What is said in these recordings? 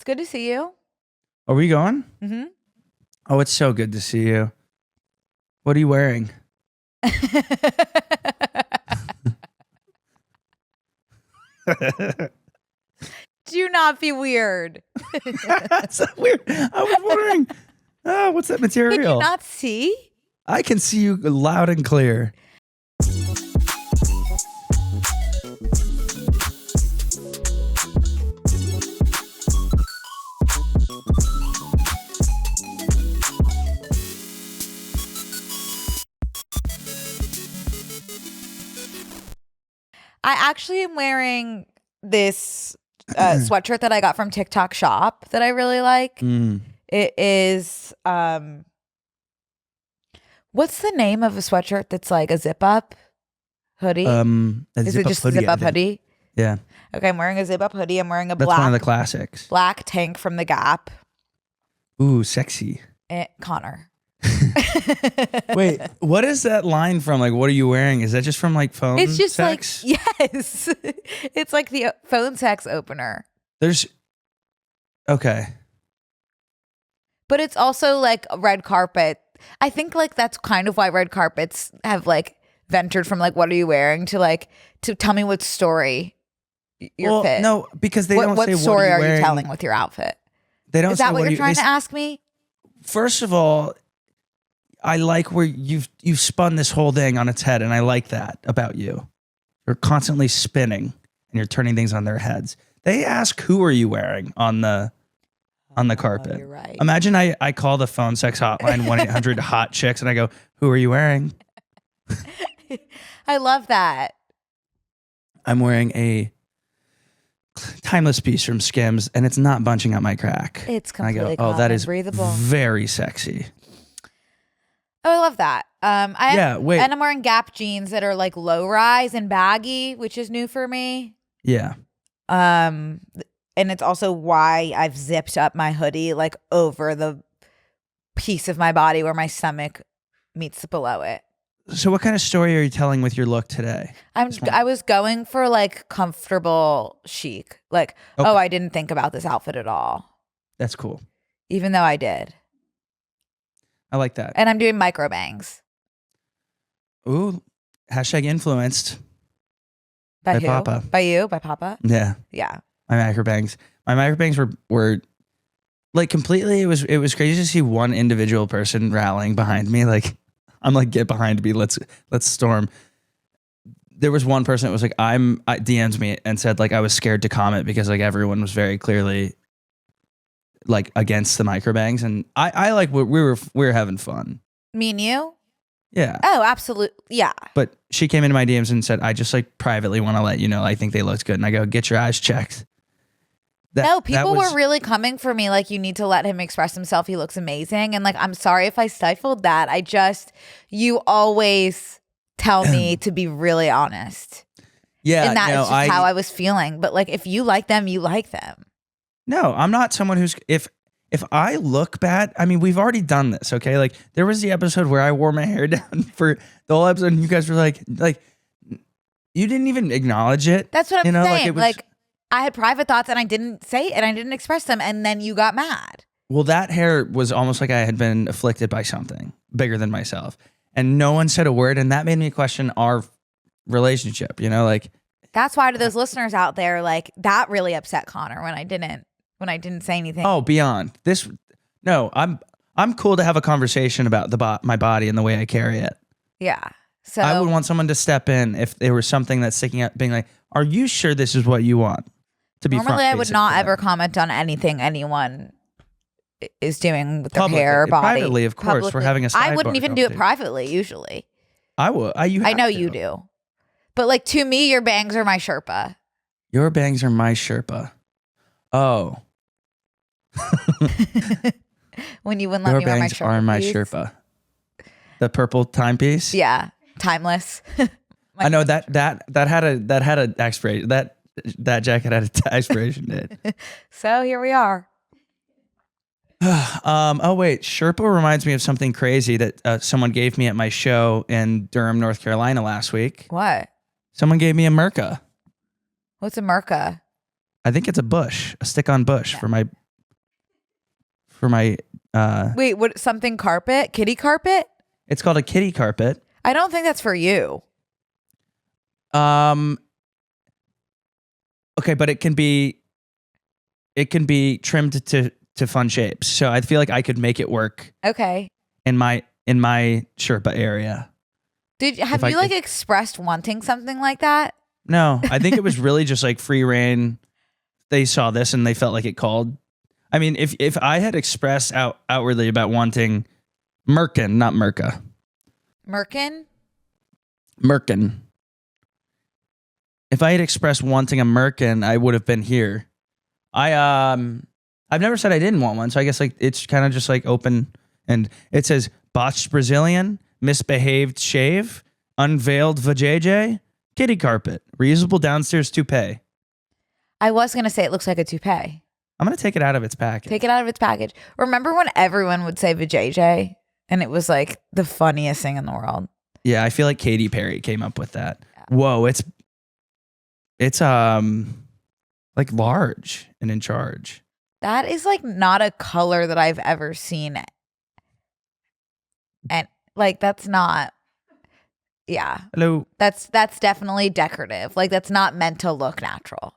It's good to see you. Are we going? Mm-hmm. Oh, it's so good to see you. What are you wearing? Do not be weird. That's so weird. I was wondering, what's that material? Can you not see? I can see you loud and clear. I actually am wearing this sweatshirt that I got from TikTok Shop that I really like. It is, what's the name of a sweatshirt that's like a zip up hoodie? Is it just a zip up hoodie? Yeah. Okay, I'm wearing a zip up hoodie. I'm wearing a That's one of the classics. black tank from the Gap. Ooh, sexy. Connor. Wait, what is that line from? Like, what are you wearing? Is that just from like phone It's just sex? like, yes. It's like the phone sex opener. Okay. But it's also like a red carpet. I think like that's kind of why red carpets have like ventured from like, what are you wearing to like, to tell me what story your fit. No, because they don't say what story what are you you telling with your outfit? They don't. Is that say what you're trying to ask me? First of all, I like where you've spun this whole thing on its head, and I like that about you. You're constantly spinning, and you're turning things on their heads. They ask, "Who are you wearing?" on the carpet. You're right. Imagine I call the phone sex hotline 1-800-HOT-CHICKS, and I go, "Who are you wearing?" I love that. I'm wearing a timeless piece from SKIMS, and it's not bunching up my crack. It's completely I go, that is breathable. Very sexy. Oh, I love that. Wait. And I'm wearing Gap jeans that are like low rise and baggy, which is new for me. Yeah. And it's also why I've zipped up my hoodie like over the piece of my body where my stomach meets below it. So what kind of story are you telling with your look today? I was going for like comfortable chic. Like, Okay. oh, I didn't think about this outfit at all. That's cool. Even though I did. I like that. And I'm doing micro bangs. Ooh, #influenced. By who? Papa. By you? By Papa? Yeah. Yeah. My microbangs. My microbangs were like completely, it was crazy to see one individual person rallying behind me. Like, I'm like, get behind me. Let's storm. There was one person that was like, DM'd me and said like I was scared to comment because like everyone was very clearly like against the microbangs, and I like we were having fun. Me and you? Yeah. Oh, absolutely. Yeah. But she came into my DMs and said, I just like privately want to let you know I think they looked good. And I go, get your eyes checked. No, people were really coming for me like, you need to let him express himself. He looks amazing. And like, I'm sorry if I stifled that. You always tell me to be really honest. Yeah. And that is just how I was feeling. But like, if you like them, you like them. No, I'm not someone who's, if I look bad, I mean, we've already done this, okay? Like, there was the episode where I wore my hair down for the whole episode, and you guys were like, you didn't even acknowledge it. That's what I'm saying. Like, I had private thoughts, and I didn't say it, and I didn't express them, and then you got mad. Well, that hair was almost like I had been afflicted by something bigger than myself, and no one said a word, and that made me question our relationship, like. That's why to those listeners out there, like, that really upset Connor when I didn't say anything. Oh, beyond this. No, I'm cool to have a conversation about my body and the way I carry it. Yeah. So I would want someone to step in if there was something that's sticking out, being like, are you sure this is what you want? To be normally I would not ever comment on anything anyone is doing with their hair or body. Privately, of course. We're having a sidebar. I wouldn't even do it privately usually. I would. I know you do. But like, to me, your bangs are my Sherpa. Your bangs are my Sherpa. Oh. When you wouldn't let me wear my Sherpa. Your bangs are my Sherpa. The purple timepiece? Yeah. Timeless. I know that had a expiration. That jacket had an expiration date. So here we are. Oh wait, Sherpa reminds me of something crazy that someone gave me at my show in Durham, North Carolina last week. What? Someone gave me a merka. What's a merka? I think it's a bush, a stick-on bush for my for my. Wait, what? Something carpet? Kitty carpet? It's called a kitty carpet. I don't think that's for you. Okay, but it can be trimmed to fun shapes. So I feel like I could make it work. Okay. In my Sherpa area. Have you expressed wanting something like that? No, I think it was really just like free reign. They saw this and they felt like it called. I mean, if I had expressed outwardly about wanting merkin, not merca. Merkin? Merkin. If I had expressed wanting a merkin, I would have been here. I've never said I didn't want one, so I guess like it's kind of just like open, and it says botched Brazilian, misbehaved shave, unveiled vajayjay, kitty carpet, reusable downstairs toupee. I was gonna say it looks like a toupee. I'm gonna take it out of its package. Take it out of its package. Remember when everyone would say vajayjay, and it was like the funniest thing in the world? Yeah, I feel like Katy Perry came up with that. Yeah. Whoa, it's like large and in charge. That is like not a color that I've ever seen. And like that's not, yeah. Hello. That's definitely decorative. Like that's not meant to look natural.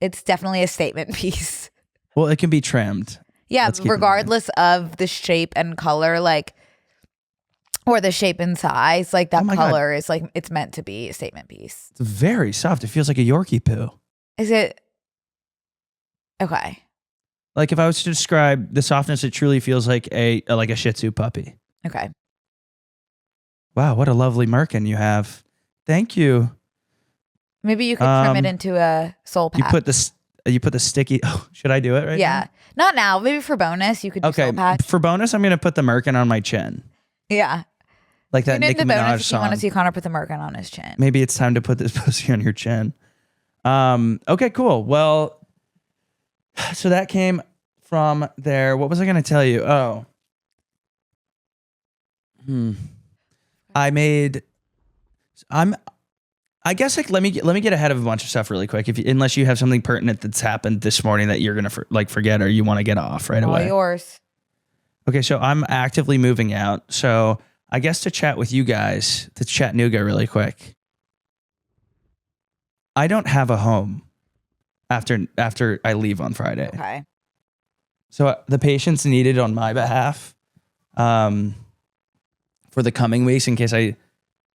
It's definitely a statement piece. Well, it can be trimmed. Yeah, regardless of the shape and color, like, or the shape and size, like that color is like, it's meant to be a statement piece. It's very soft. It feels like a Yorkie poo. Is it? Okay. Like if I was to describe the softness, it truly feels like a Shih Tzu puppy. Okay. Wow, what a lovely merkin you have. Thank you. Maybe you could trim it into a soul patch. You put the sticky. Oh, should I do it right now? Yeah. Not now. Maybe for bonus, you could do soul patch. For bonus, I'm going to put the merkin on my chin. Yeah. Like that Nicki Minaj if song. you want to see Connor put the merkin on his chin. Maybe it's time to put this pussy on your chin. Okay, cool. Well, so that came from there. What was I going to tell you? Oh. I guess like let me get ahead of a bunch of stuff really quick. Unless you have something pertinent that's happened this morning that you're gonna forget or you want to get off right away. All yours. Okay, so I'm actively moving out. So I guess to chat with you guys, to Chattanooga really quick. I don't have a home after I leave on Friday. Okay. So the patients needed on my behalf for the coming weeks in case I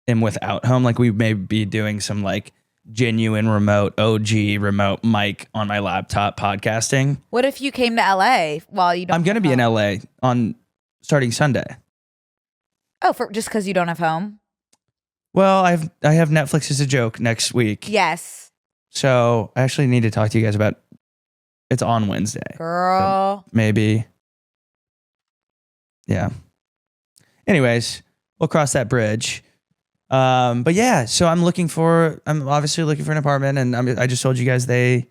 am without home. Like we may be doing some like genuine remote remote mic on my laptop podcasting. What if you came to LA while you don't? I'm going to be in LA on starting Sunday. Oh, just because you don't have home? Well, I have Netflix as a joke next week. Yes. So I actually need to talk to you guys about. It's on Wednesday. Girl. So maybe. Yeah. Anyways, we'll cross that bridge. But yeah, so I'm obviously looking for an apartment, and I just told you guys they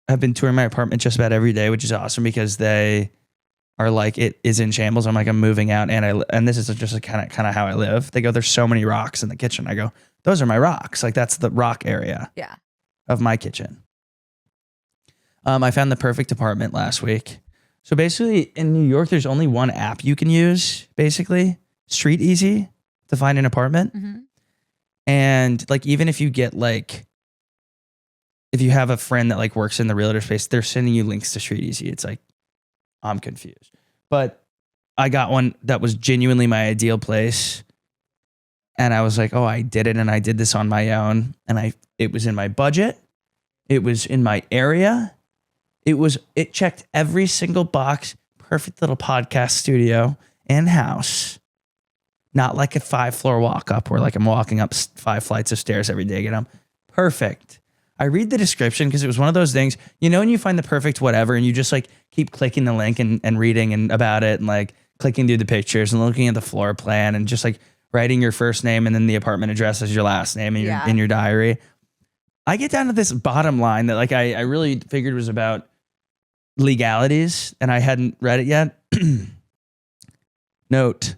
have been touring my apartment just about every day, which is awesome because they are like, it is in shambles. I'm like, I'm moving out, and this is just kind of how I live. They go, there's so many rocks in the kitchen. I go, those are my rocks. Like that's the rock area of my kitchen. I found the perfect apartment last week. So basically in New York, there's only one app you can use, basically, Street Easy, to find an apartment. Mm-hmm. And like, even if you get like, if you have a friend that like works in the realtor space, they're sending you links to Street Easy. It's like, I'm confused. But I got one that was genuinely my ideal place. And I was like, oh, I did it. And I did this on my own. And it was in my budget. It was in my area. It checked every single box. Perfect little podcast studio and house. Not like a 5-floor walk up where like I'm walking up 5 flights of stairs every day to get them. Perfect. I read the description because it was one of those things, you know, when you find the perfect whatever and you just like keep clicking the link and reading and about it and like clicking through the pictures and looking at the floor plan and just like writing your first name and then the apartment address as your last name in your diary. I get down to this bottom line that like I really figured was about legalities and I hadn't read it yet. Note,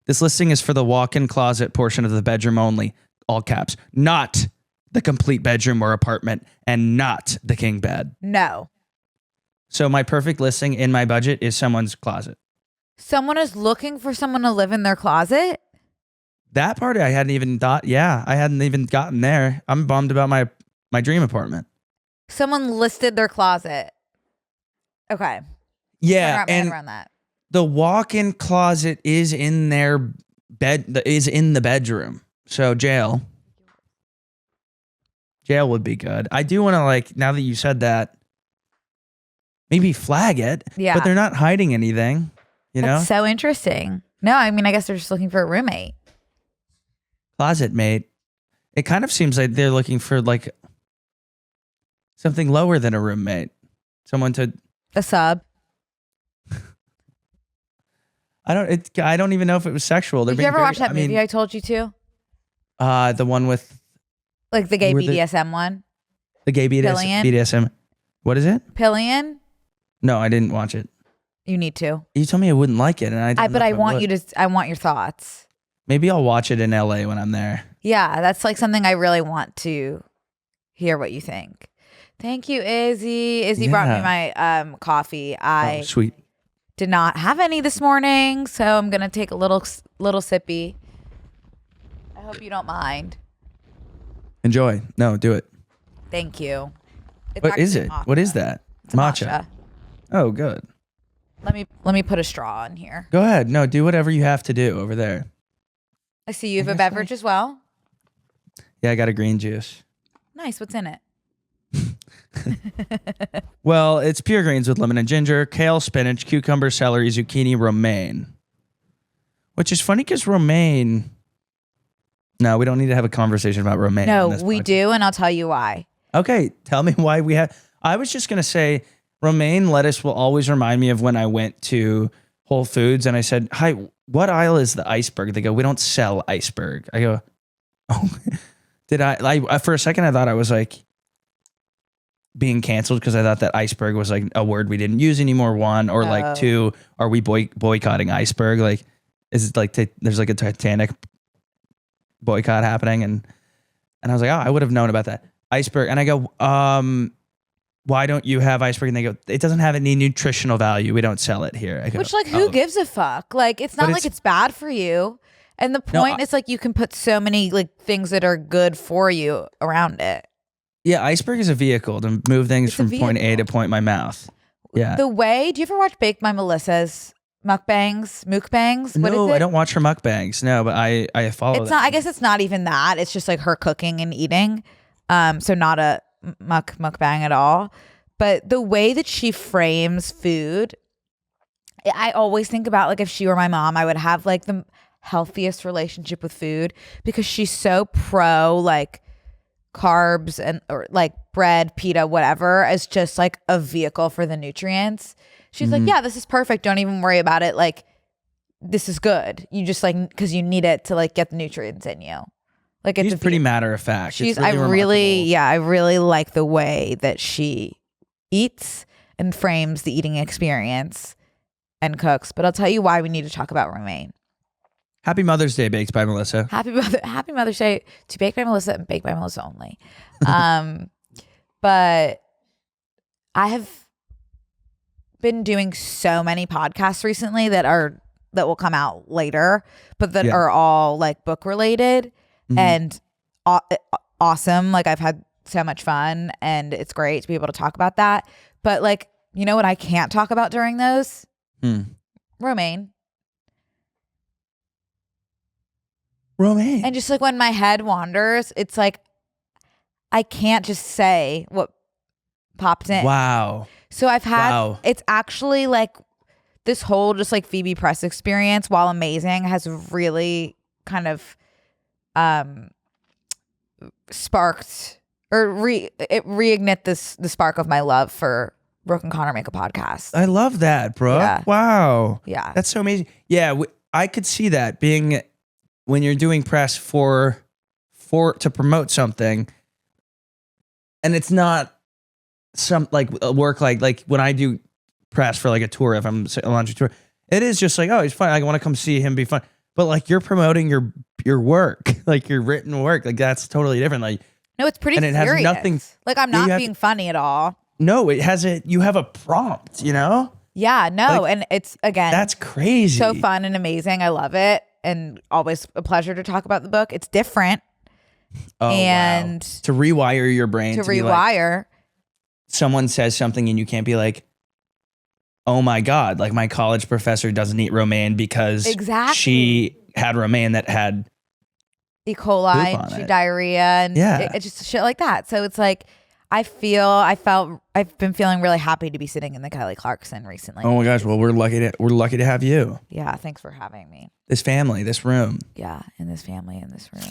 this listing is for the walk-in closet portion of the bedroom only, all caps, not the complete bedroom or apartment and not the king bed. No. So my perfect listing in my budget is someone's closet. Someone is looking for someone to live in their closet? That part I hadn't even thought. Yeah, I hadn't even gotten there. I'm bummed about my dream apartment. Someone listed their closet. Okay. Yeah, Wrap my head and around that. the walk-in closet is in their bed. Is in the bedroom. So jail would be good. I do want to, like, now that you said that, maybe flag it. Yeah. But they're not hiding anything. You know, That's so interesting. No, I mean, I guess they're just looking for a roommate. closet mate. It kind of seems like they're looking for like something lower than a roommate. Someone to A sub. I don't even know if it was sexual. Did you ever watch that movie I told you to? The one with Like the gay were BDSM one? the gay Pillion? BDSM. What is it? Pillion? No, I didn't watch it. You need to. You told me I wouldn't like it, and I. But I want you to. I want your thoughts. Maybe I'll watch it in LA when I'm there. Yeah, that's like something I really want to hear what you think. Thank you, Izzy. Izzy brought me my coffee. I Sweet. did not have any this morning, so I'm gonna take a little sippy. I hope you don't mind. Enjoy. No, do it. Thank you. It's What is it? matcha. What is that? It's matcha. Oh, good. Let me put a straw in here. Go ahead. No, do whatever you have to do over there. I see you have a beverage as well. Yeah, I got a green juice. Nice. What's in it? Well, it's pure greens with lemon and ginger, kale, spinach, cucumber, celery, zucchini, romaine. Which is funny because romaine. No, we don't need to have a conversation about romaine. No, we do, and I'll tell you why. Okay, tell me why we have. I was just gonna say, romaine lettuce will always remind me of when I went to Whole Foods and I said, "Hi, what aisle is the iceberg?" They go, "We don't sell iceberg." I go, "Oh, did I?" Like for a second, I thought I was like being canceled because I thought that iceberg was like a word we didn't use anymore. One or like two, are we boycotting iceberg? Like, is it like there's like a Titanic boycott happening? And I was like, oh, I would have known about that iceberg. And I go, why don't you have iceberg? And they go, it doesn't have any nutritional value. We don't sell it here. I go, Which, like, who gives a fuck? Like, it's not like it's bad for you. And the point is, like, you can put so many like things that are good for you around it. Yeah, iceberg is a vehicle to move things from point A to point my mouth. Yeah. The way, do you ever watch Baked by Melissa's mukbangs? No, I don't watch her mukbangs. No, but I follow It's not, I guess it's not even that. It's just like her cooking and eating. So not a mukbang at all. But the way that she frames food, I always think about like if she were my mom, I would have like the healthiest relationship with food because she's so pro like carbs and or like bread, pita, whatever, as just like a vehicle for the nutrients. She's like, yeah, this is perfect. Don't even worry about it. Like, this is good. You just like, because you need it to like get the nutrients in you. Like, it's pretty matter of fact. She's, I really like the way that she eats and frames the eating experience and cooks. But I'll tell you why we need to talk about romaine. Happy Mother's Day, Baked by Melissa. Happy Mother's Day to Baked by Melissa and Baked by Melissa only. But I have been doing so many podcasts recently that will come out later, but that are all like book related and awesome. Like I've had so much fun and it's great to be able to talk about that. But like, you know what I can't talk about during those? Romaine. And just like when my head wanders, it's like I can't just say what popped in. Wow. So I've had it's actually like this whole just like Phoebe Press experience, while amazing, has really kind of sparked or reignite the spark of my love for Brooke and Connor Make a Podcast. I love that, bro. Yeah. Wow. Yeah. That's so amazing. Yeah, I could see that being when you're doing press for to promote something, and it's not some like work like when I do press for like a tour, if I'm a launching tour, it is just like, oh, he's fun. I want to come see him be fun. But like you're promoting your work, like your written work, like that's totally different. Like no, it's pretty serious. Has nothing. Like I'm not being funny at all. No, it has you have a prompt, you know? Yeah, no. Like, And it's, again, that's crazy. so fun and amazing. I love it. And always a pleasure to talk about the book. It's different. Oh, and wow. To rewire your brain. To be like, rewire. someone says something and you can't be like, oh my God, like my college professor doesn't eat romaine because she had romaine that had E. coli, diarrhea, and it's just shit like that. So it's like, I've been feeling really happy to be sitting in the Kelly Clarkson recently. Oh my gosh, well we're lucky to have you. Yeah, thanks for having me. This family, this room. Yeah, in this family, in this room.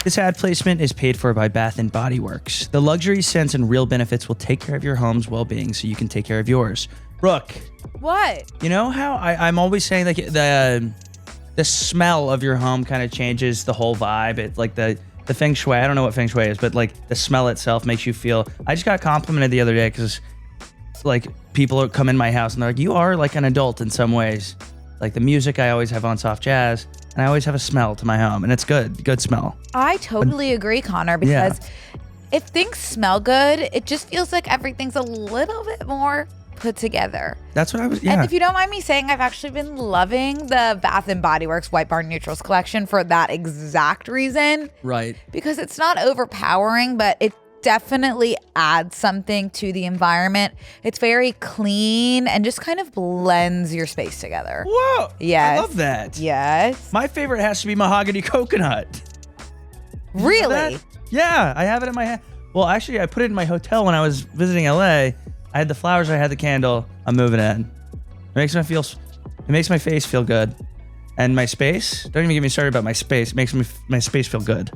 This ad placement is paid for by Bath & Body Works. The luxury, scents, and real benefits will take care of your home's well-being so you can take care of yours. Brooke. What? You know how I'm always saying like the smell of your home kind of changes the whole vibe. It's like the feng shui. I don't know what feng shui is, but like the smell itself makes you feel. I just got complimented the other day because like people come in my house and they're like, you are like an adult in some ways. Like the music I always have on soft jazz, and I always have a smell to my home, and it's good smell. I totally agree, Connor, because if things smell good, it just feels like everything's a little bit more put together. That's what I was. And if you don't mind me saying, I've actually been loving the Bath and Body Works White Barn Neutrals collection for that exact reason. Right. Because it's not overpowering, but it definitely adds something to the environment. It's very clean and just kind of blends your space together. Whoa. Yes. I love that. Yes. My favorite has to be mahogany coconut. Really? Yeah, I have it in my hand. Well, actually, I put it in my hotel when I was visiting LA. I had the flowers, I had the candle. I'm moving in. It makes my face feel good. And my space, don't even get me started about my space. It makes my space feel good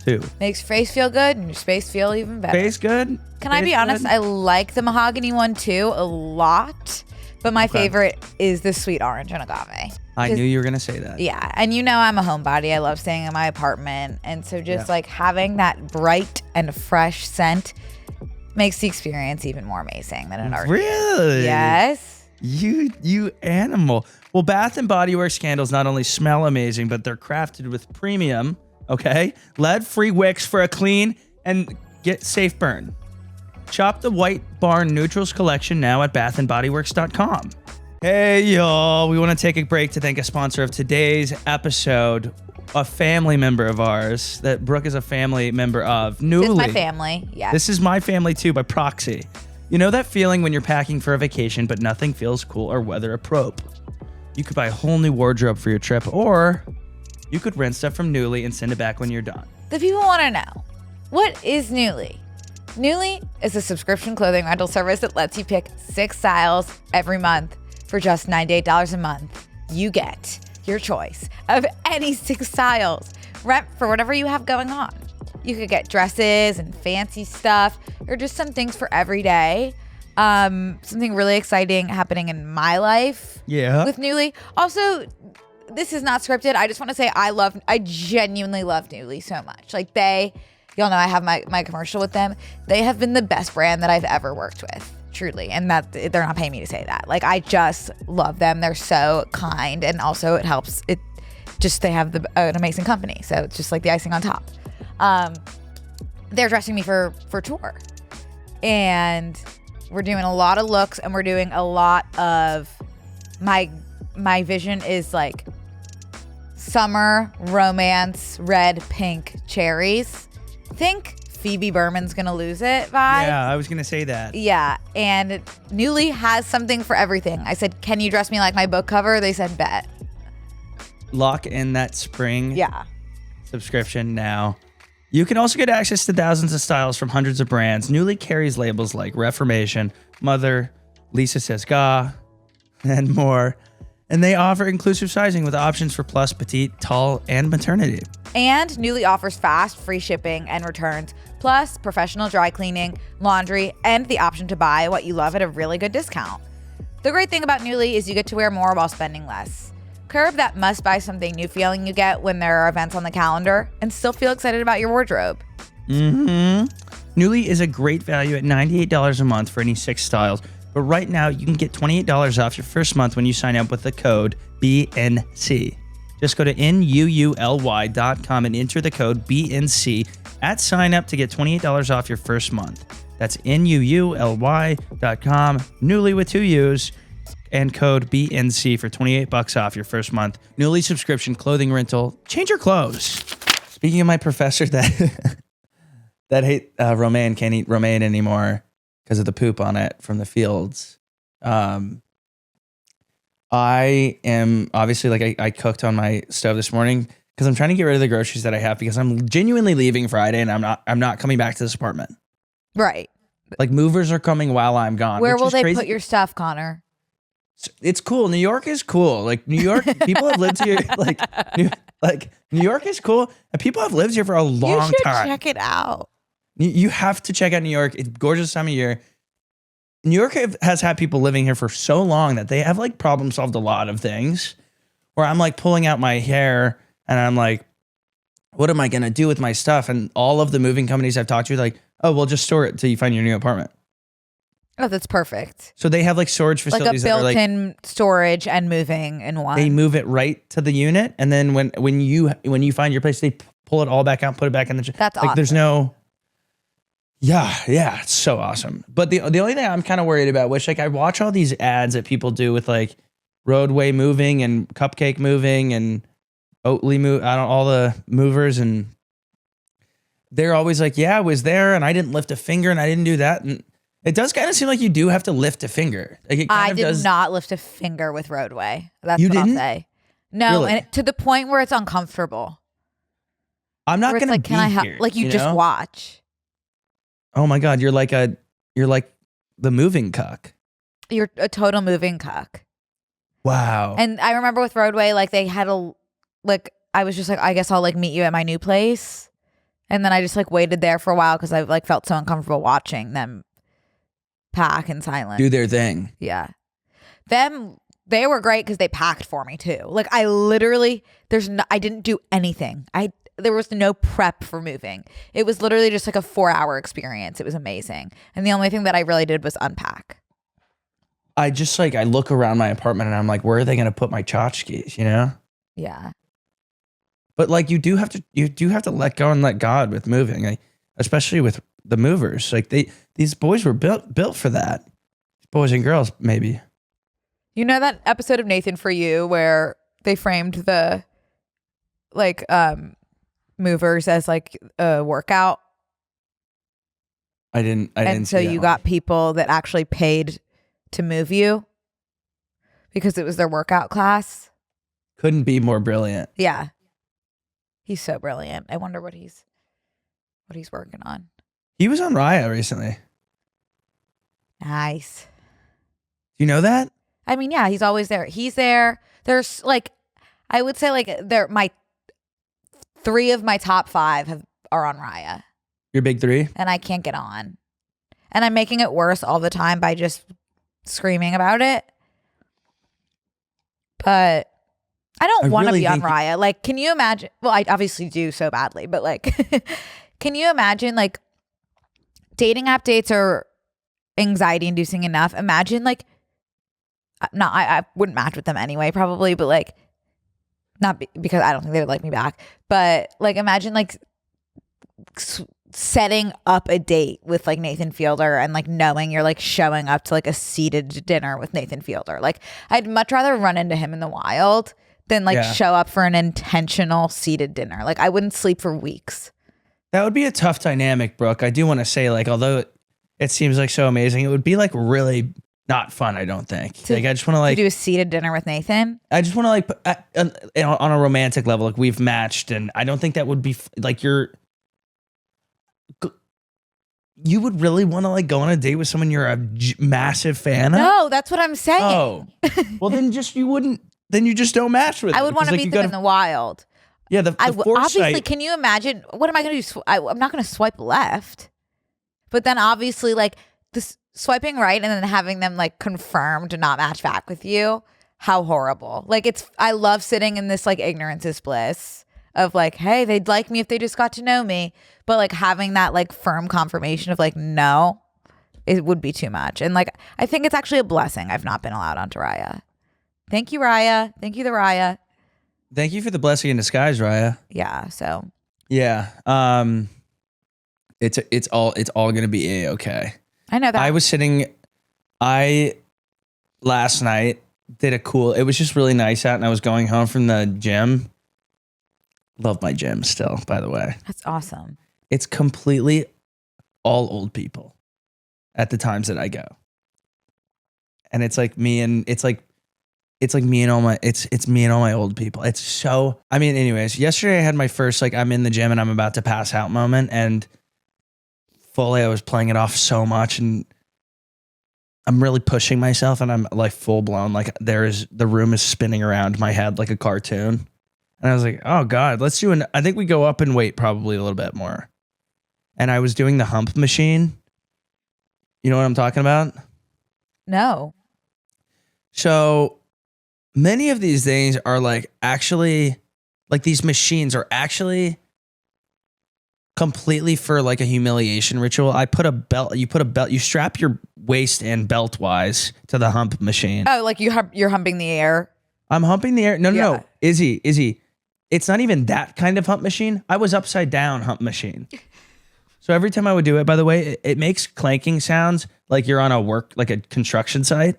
too. Makes face feel good and your space feel even better. Face good? Can I be honest? I like the mahogany one too a lot, but my favorite is the sweet orange and agave. I knew you were going to say that. Yeah. And you know I'm a homebody. I love staying in my apartment. And so just like having that bright and fresh scent makes the experience even more amazing than it already is. Really? Yes. You animal. Well, Bath and Body Works candles not only smell amazing, but they're crafted with premium, lead-free wicks for a clean and get safe burn. Shop the White Barn Neutrals collection now at bathandbodyworks.com. Hey, y'all. We want to take a break to thank a sponsor of today's episode, a family member of ours that Brooke is a family member of. Nuuly. This is my family. Yeah. This is my family too, by proxy. You know that feeling when you're packing for a vacation, but nothing feels cool or weather appropriate? You could buy a whole new wardrobe for your trip, or you could rent stuff from Nuuly and send it back when you're done. The people want to know, what is Nuuly? Nuuly is a subscription clothing rental service that lets you pick 6 styles every month for just $98 a month. You get your choice of any 6 styles. Rent for whatever you have going on. You could get dresses and fancy stuff, or just some things for every day. Something really exciting happening in my life with Nuuly. Also, this is not scripted. I just want to say I genuinely love Nuuly so much. Like y'all know I have my commercial with them. They have been the best brand that I've ever worked with. Truly. And that they're not paying me to say that. Like, I just love them. They're so kind. And also it helps. They have an amazing company. So it's just like the icing on top. They're dressing me for tour. And we're doing a lot of looks, and we're doing a lot of my vision is like summer, romance, red, pink, cherries. Think Phoebe Berman's Gonna Lose It vibe. Yeah, I was gonna say that. Yeah, and Nuuly has something for everything. I said, can you dress me like my book cover? They said, bet. Lock in that spring subscription now. You can also get access to thousands of styles from hundreds of brands. Nuuly carries labels like Reformation, Mother, Lisa Says Ga, and more. And they offer inclusive sizing with options for plus, petite, tall, and maternity. And Nuuly offers fast, free shipping and returns, plus professional dry cleaning, laundry, and the option to buy what you love at a really good discount. The great thing about Nuuly is you get to wear more while spending less. Curb that must buy something new feeling you get when there are events on the calendar and still feel excited about your wardrobe. Nuuly is a great value at $98 a month for any 6 styles. But right now, you can get $28 off your first month when you sign up with the code BNC. Just go to nuuly.com and enter the code BNC at sign up to get $28 off your first month. That's Nuuly.com, Nuuly with 2 U's, and code BNC for $28 off your first month. Nuuly subscription, clothing rental. Change your clothes. Speaking of my professor that that hate romaine, can't eat romaine anymore because of the poop on it from the fields. I am obviously like I cooked on my stove this morning because I'm trying to get rid of the groceries that I have because I'm genuinely leaving Friday and I'm not coming back to this apartment. Right. Like movers are coming while I'm gone. Where will they crazy. put your stuff, Connor? It's cool. New York is cool. Like New York, people have lived here. Like New York is cool, and people have lived here for a long You should time. check it out. You have to check out New York. It's a gorgeous time of year. New York has had people living here for so long that they have like problem solved a lot of things. Where I'm like pulling out my hair and I'm like, what am I gonna do with my stuff? And all of the moving companies I've talked to, like, oh, well, just store it till you find your new apartment. Oh, that's perfect. So they have like storage facilities, like a that are like built-in storage and moving in one. they move it right to the unit, and then when you find your place, they pull it all back out, put it back in the. That's like awesome. There's no. Yeah, it's so awesome. But the only thing I'm kind of worried about, which like I watch all these ads that people do with like roadway moving and cupcake moving and Oatly move, I don't all the movers, and they're always like, yeah, I was there and I didn't lift a finger and I didn't do that, and it does kind of seem like you do have to lift a finger. Like it kind I of did does. not lift a finger with roadway. That's You what didn't? I'll say. No, Really? and to the point where it's uncomfortable. I'm not Where it's gonna like, be can I here. like you just know? watch? Oh my God, you're like the moving cuck. You're a total moving cuck. Wow. And I remember with roadway, like they had I was just like, I guess I'll like meet you at my new place. And then I just like waited there for a while because I like felt so uncomfortable watching them pack in silence. Do their thing. Yeah. They were great because they packed for me too. Like I literally, I didn't do anything. There was no prep for moving. It was literally just like a 4-hour experience. It was amazing. And the only thing that I really did was unpack. I just like, I look around my apartment and I'm like, where are they going to put my tchotchkes, you know? Yeah. But like, you do have to let go and let God with moving, like, especially with the movers. Like these boys were built for that. Boys and girls, maybe. You know that episode of Nathan For You where they framed the like movers as like a workout? I didn't And so see that you one. got people that actually paid to move you because it was their workout class. Couldn't be more brilliant. Yeah. He's so brilliant. I wonder what he's working on. He was on Raya recently. Nice. Do you know that? I mean, yeah, he's always there. He's there. There's like, I would say like my 3 of my top 5 are on Raya, Your big 3? and I can't get on. And I'm making it worse all the time by just screaming about it. But I don't want to really be on think- Raya. Like, can you imagine? Well, I obviously do so badly, but like, can you imagine like dating app dates are anxiety inducing enough? Imagine like, I wouldn't match with them anyway, probably, but like, not because I don't think they would like me back, but like, imagine like setting up a date with like Nathan Fielder and like knowing you're like showing up to like a seated dinner with Nathan Fielder. Like, I'd much rather run into him in the wild than like show up for an intentional seated dinner. Like, I wouldn't sleep for weeks. That would be a tough dynamic, Brooke. I do want to say, like, although it seems like so amazing, it would be like really not fun, I don't think. Like, I just want to like do a seated dinner with Nathan. I just want to like on a romantic level, like we've matched, and I don't think that would be like you would really want to like go on a date with someone you're a massive fan of. No, that's what I'm saying. Oh, well then you just don't match with. I would want to like, meet them in the wild. Yeah, the obviously, foresight. can you imagine? What am I going to do? I'm not going to swipe left. But then obviously, like this swiping right and then having them like confirm to not match back with you. How horrible. Like I love sitting in this like ignorance is bliss of like, hey, they'd like me if they just got to know me. But like having that like firm confirmation of like, no, it would be too much. And like, I think it's actually a blessing I've not been allowed onto Raya. Thank you, Raya. Thank you, the Raya. Thank you for the blessing in disguise, Raya. Yeah. So Yeah. It's all gonna be okay. I know that. I last night did it was just really nice out, and I was going home from the gym. Love my gym still, by the way. That's awesome. It's completely all old people at the times that I go. And it's like me and me and all my old people. It's so, I mean, anyways, yesterday I had my first, like, I'm in the gym and I'm about to pass out moment, and fully I was playing it off so much, and I'm really pushing myself, and I'm like full blown, like the room is spinning around my head like a cartoon. And I was like, oh God, I think we go up in weight probably a little bit more. And I was doing the hump machine. You know what I'm talking about? No. So many of these things are like actually, like these machines are actually completely for like a humiliation ritual. You strap your waist in belt wise to the hump machine. Oh, like you're humping the air. I'm humping the air. No. Izzy. It's not even that kind of hump machine. I was upside down hump machine. So every time I would do it, by the way, it makes clanking sounds like you're on a construction site.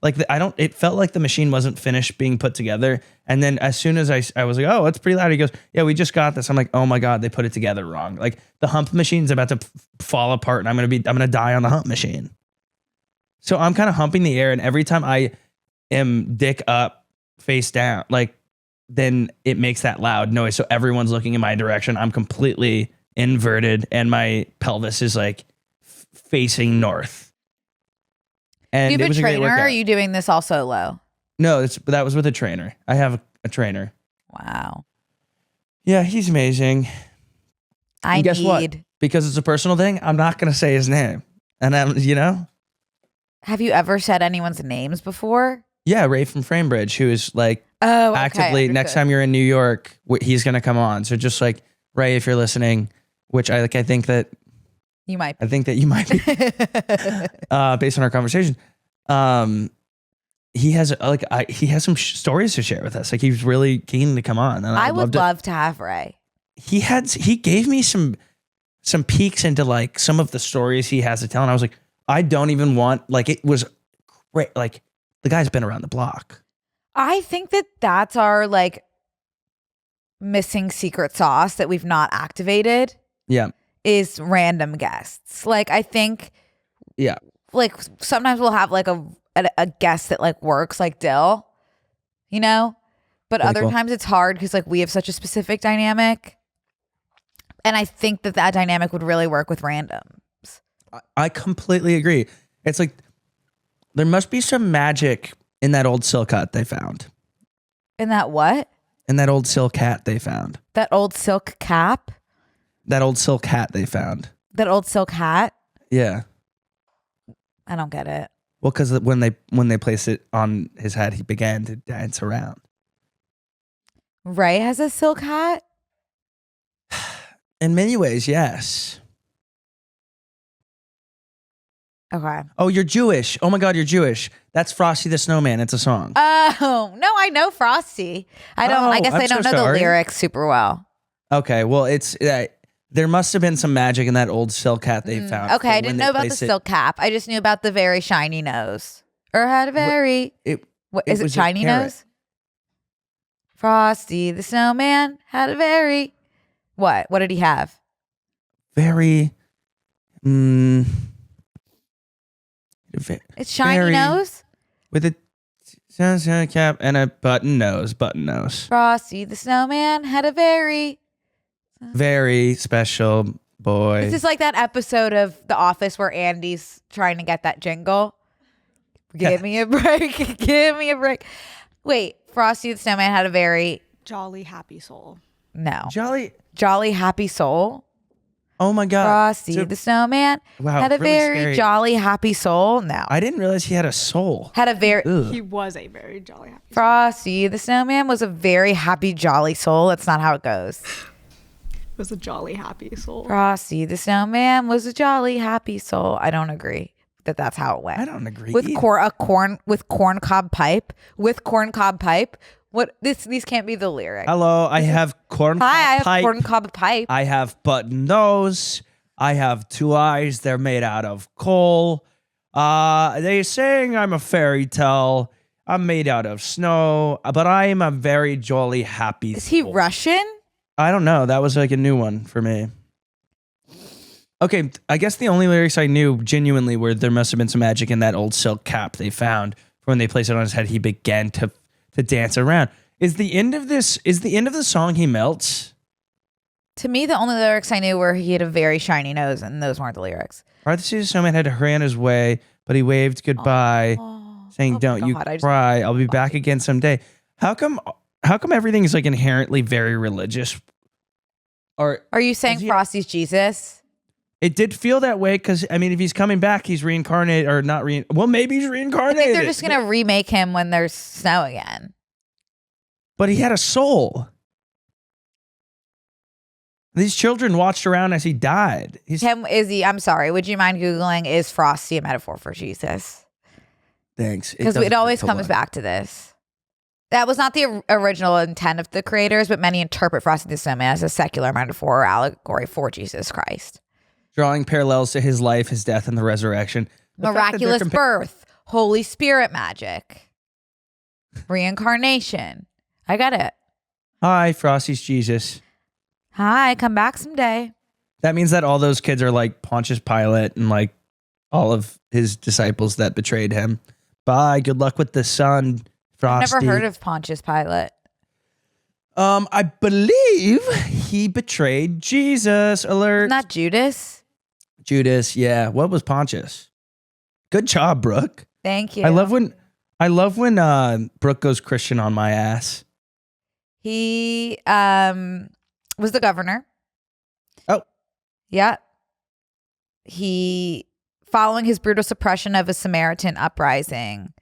Like it felt like the machine wasn't finished being put together. And then as soon as I was like, oh, it's pretty loud. He goes, yeah, we just got this. I'm like, oh my God, they put it together wrong. Like the hump machine's about to fall apart, and I'm going to die on the hump machine. So I'm kind of humping the air, and every time I am dick up, face down, like, then it makes that loud noise. So everyone's looking in my direction. I'm completely inverted, and my pelvis is like facing north. And Do you it have was a a great trainer, or workout. are you doing this all solo? No, that was with a trainer. I have a trainer. Wow. Yeah, he's amazing. And guess what? Because it's a personal thing, I'm not going to say his name. And Have you ever said anyone's names before? Yeah, Ray from Framebridge, who is like actively, next time you're in New York, he's going to come on. So just like, Ray, if you're listening, which I think that you might be. I think that you might be based on our conversation. He has some stories to share with us. Like, he's really keen to come on. And I would love to have Ray. He gave me some peeks into like some of the stories he has to tell. And I was like, I don't even want, like, it was great. Like, the guy's been around the block. I think that that's our like missing secret sauce that we've not activated. Yeah. Is random guests. Like, I think, yeah, like sometimes we'll have like a guest that like works, like Dill, but pretty other cool. times it's hard because like we have such a specific dynamic. And I think that dynamic would really work with randoms. I completely agree. It's like, there must be some magic in that old silk hat they found. In that what? In that old silk hat they found. That old silk cap? That old silk hat they found. That old silk hat? Yeah. I don't get it. Well, because when they placed it on his head, he began to dance around. Ray has a silk hat? In many ways, yes. Okay. Oh, you're Jewish. Oh my God, you're Jewish. That's Frosty the Snowman. It's a song. Oh, no, I know Frosty. I guess I don't know the lyrics super well. Okay, well, it's there must have been some magic in that old silk hat they found. Okay, I didn't know about the silk cap. I just knew about the very shiny nose. Or had a very is it shiny nose? Frosty the Snowman had a very what? What did he have? Very It's shiny nose with a cap and a button nose. Frosty the Snowman had a very special boy. This is like that episode of The Office where Andy's trying to get that jingle. Give me a break. Give me a break. Wait, Frosty the Snowman had a very jolly, happy soul. No. Jolly, happy soul. Oh my God. Frosty the Snowman had a really very scary. Jolly, happy soul. No. I didn't realize he had a soul. Had a very. He was a very jolly, happy soul. Frosty the Snowman was a very happy, jolly soul. That's not how it goes. It was a jolly, happy soul. Frosty the Snowman was a jolly, happy soul. I don't agree that that's how it went. I don't agree with either. with corncob pipe. What these can't be the lyrics. Hello, I have corncob Hi, I have pipe. corncob pipe. I have button nose. I have 2 eyes. They're made out of coal. They saying I'm a fairy tale. I'm made out of snow, but I am a very jolly, happy Is he soul." Russian? I don't know. That was like a new one for me. Okay, I guess the only lyrics I knew genuinely were there must have been some magic in that old silk cap they found. When they placed it on his head, he began to dance around. Is the end of the song he melts? To me, the only lyrics I knew were he had a very shiny nose, and those weren't the lyrics. Frosty the Snowman had to hurry on his way, but he waved goodbye, saying, "Don't you cry. I'll be back again someday." How come everything is like inherently very religious? Or are you saying Frosty's Jesus? It did feel that way because, I mean, if he's coming back, he's reincarnated or not well, maybe he's reincarnated. I think they're just going to remake him when there's snow again. But he had a soul. These children watched around as he died. I'm sorry. Would you mind Googling, is Frosty a metaphor for Jesus? Thanks. Because it always comes back to this. That was not the original intent of the creators, but many interpret Frosty the Snowman as a secular metaphor or allegory for Jesus Christ. Drawing parallels to his life, his death, and the resurrection. Miraculous birth, Holy Spirit magic, reincarnation. I got it. Hi, Frosty's Jesus. Hi, come back someday. That means that all those kids are like Pontius Pilate and like all of his disciples that betrayed him. Bye. Good luck with the sun, Frosty. I've never heard of Pontius Pilate. I believe he betrayed Jesus. Alert. Not Judas. Judas, yeah. What was Pontius? Good job, Brooke. Thank you. I love when Brooke goes Christian on my ass. He was the governor. Oh. Yeah. He, following his brutal suppression of a Samaritan uprising.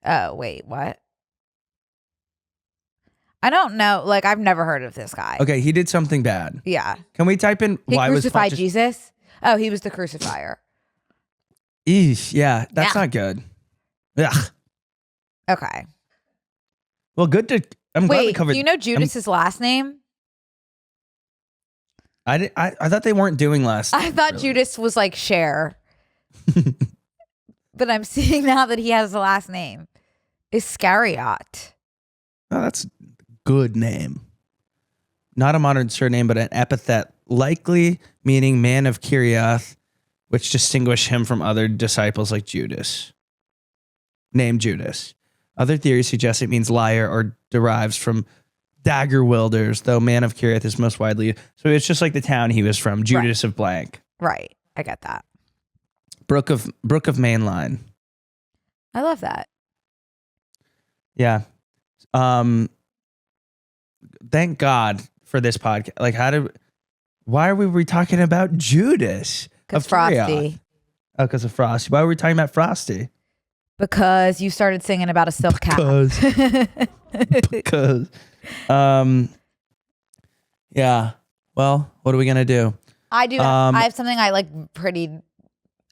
Oh, wait, what? I don't know. Like, I've never heard of this guy. Okay, he did something bad. Yeah. Can we type in He why was crucified Pontius? Jesus? Oh, he was the crucifier. Eesh, yeah, that's not good. Ugh. Okay. Well, good to. I'm glad we Wait, covered. do you know Judas's last name? I thought they weren't doing last. I thought really. Judas was like Cher. But I'm seeing now that he has a last name. Iscariot. Oh, that's a good name. Not a modern surname, but an epithet, likely meaning man of Kirioth, which distinguished him from other disciples like Judas. Named Judas. Other theories suggest it means liar or derives from dagger wielders, though man of Kirioth is most widely. So it's just like the town he was from, Judas of blank. Right. I get that. Brook of Mainline. I love that. Yeah. Thank God for this podcast. Like, why are we talking about Judas? Because Frosty. Oh, because of Frosty. Why were we talking about Frosty? Because you started singing about a silk cap. Because. Yeah. Well, what are we gonna do? I do. I have something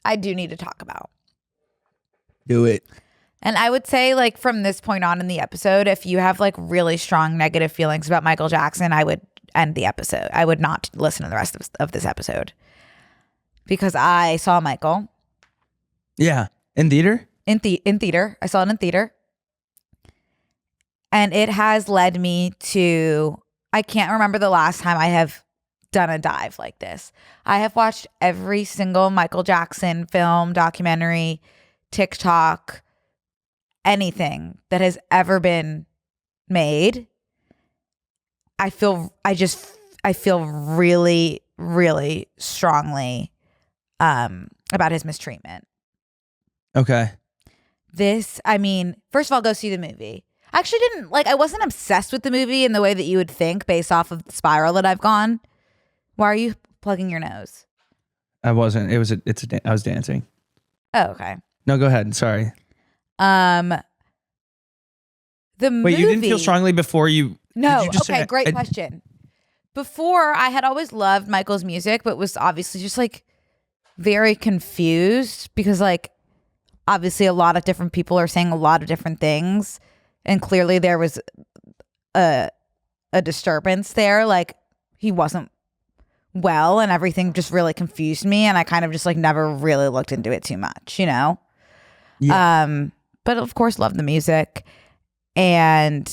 I do need to talk about. Do it. And I would say, like, from this point on in the episode, if you have like really strong negative feelings about Michael Jackson, I would end the episode. I would not listen to the rest of this episode because I saw Michael. Yeah, in theater. In theater, I saw it in theater, and it has led me to. I can't remember the last time I have done a dive like this. I have watched every single Michael Jackson film, documentary, TikTok, anything that has ever been made. I feel really, really strongly about his mistreatment. Okay. First of all, go see the movie. I actually I wasn't obsessed with the movie in the way that you would think based off of the spiral that I've gone. Why are you plugging your nose? I wasn't. I was dancing. Oh, okay. No, go ahead. Sorry. The movie. Wait, you didn't feel strongly before you? No. You just Okay, said, great question. Before, I had always loved Michael's music, but was obviously just like very confused because like obviously a lot of different people are saying a lot of different things, and clearly there was a disturbance there. Like he wasn't well, and everything just really confused me, and I kind of just like never really looked into it too much, you know? Yeah. But of course loved the music, and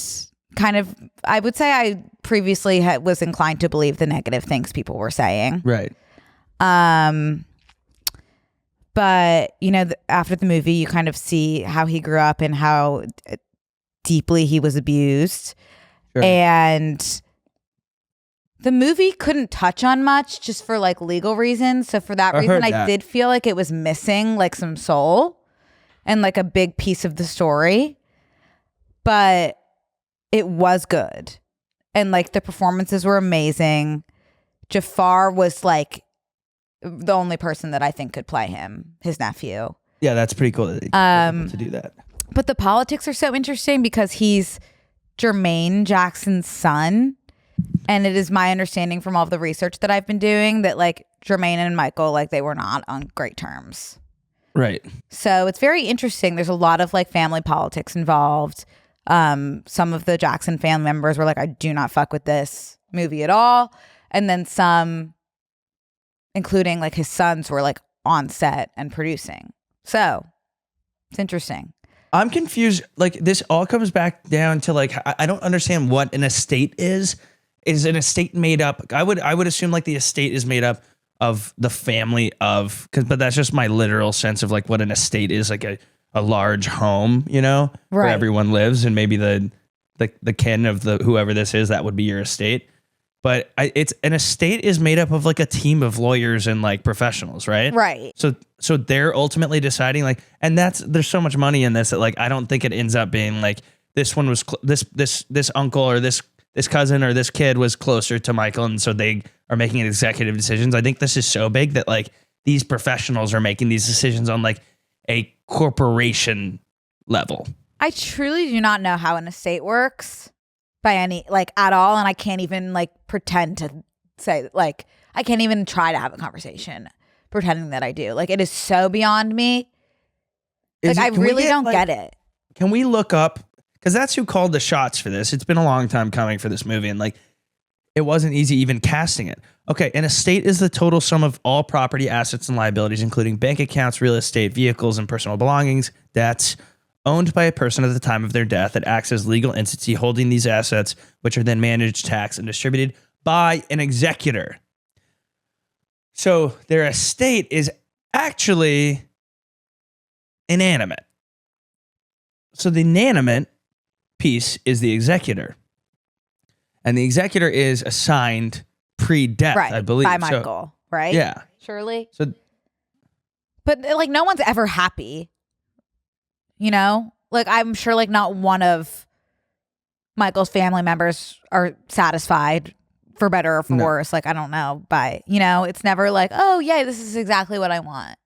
kind of, I would say I previously was inclined to believe the negative things people were saying. Right. But you know, after the movie, you kind of see how he grew up and how deeply he was abused. Sure. And the movie couldn't touch on much just for like legal reasons. So for that reason, I did feel like it was missing like some soul and like a big piece of the story. But it was good. And like the performances were amazing. Jafar was like the only person that I think could play him, his nephew. Yeah, that's pretty cool that they were able to do that. But the politics are so interesting because he's Jermaine Jackson's son. And it is my understanding from all of the research that I've been doing that like Jermaine and Michael, like they were not on great terms. Right. So it's very interesting. There's a lot of like family politics involved. Some of the Jackson family members were like, I do not fuck with this movie at all. And then some, including like his sons, were like on set and producing. So it's interesting. I'm confused. Like this all comes back down to like, I don't understand what an estate is. Is an estate made up? I would assume like the estate is made up of the family of, but that's just my literal sense of like what an estate is, like a large home, you know, where everyone lives, and maybe the kin of the whoever this is, that would be your estate. But it's an estate is made up of like a team of lawyers and like professionals, right? Right. So they're ultimately deciding like, and there's so much money in this that like I don't think it ends up being like this one was this uncle or this cousin or this kid was closer to Michael, and so they are making executive decisions. I think this is so big that like these professionals are making these decisions on like a corporation level. I truly do not know how an estate works by any like at all, and I can't even like pretend to say like I can't even try to have a conversation pretending that I do. Like it is so beyond me. Like I really don't get it. Can we look up? Because that's who called the shots for this. It's been a long time coming for this movie, and like it wasn't easy even casting it. Okay, an estate is the total sum of all property, assets, and liabilities, including bank accounts, real estate, vehicles, and personal belongings, debts, owned by a person at the time of their death that acts as legal entity holding these assets, which are then managed, taxed, and distributed by an executor. So their estate is actually inanimate. So the inanimate piece is the executor. And the executor is assigned pre-death, Right. I believe. By Michael, right? Yeah. Surely. So But like no one's ever happy. You know? Like I'm sure like not one of Michael's family members are satisfied for better or for worse. Like I don't know. But you know, it's never like, oh yeah, this is exactly what I want.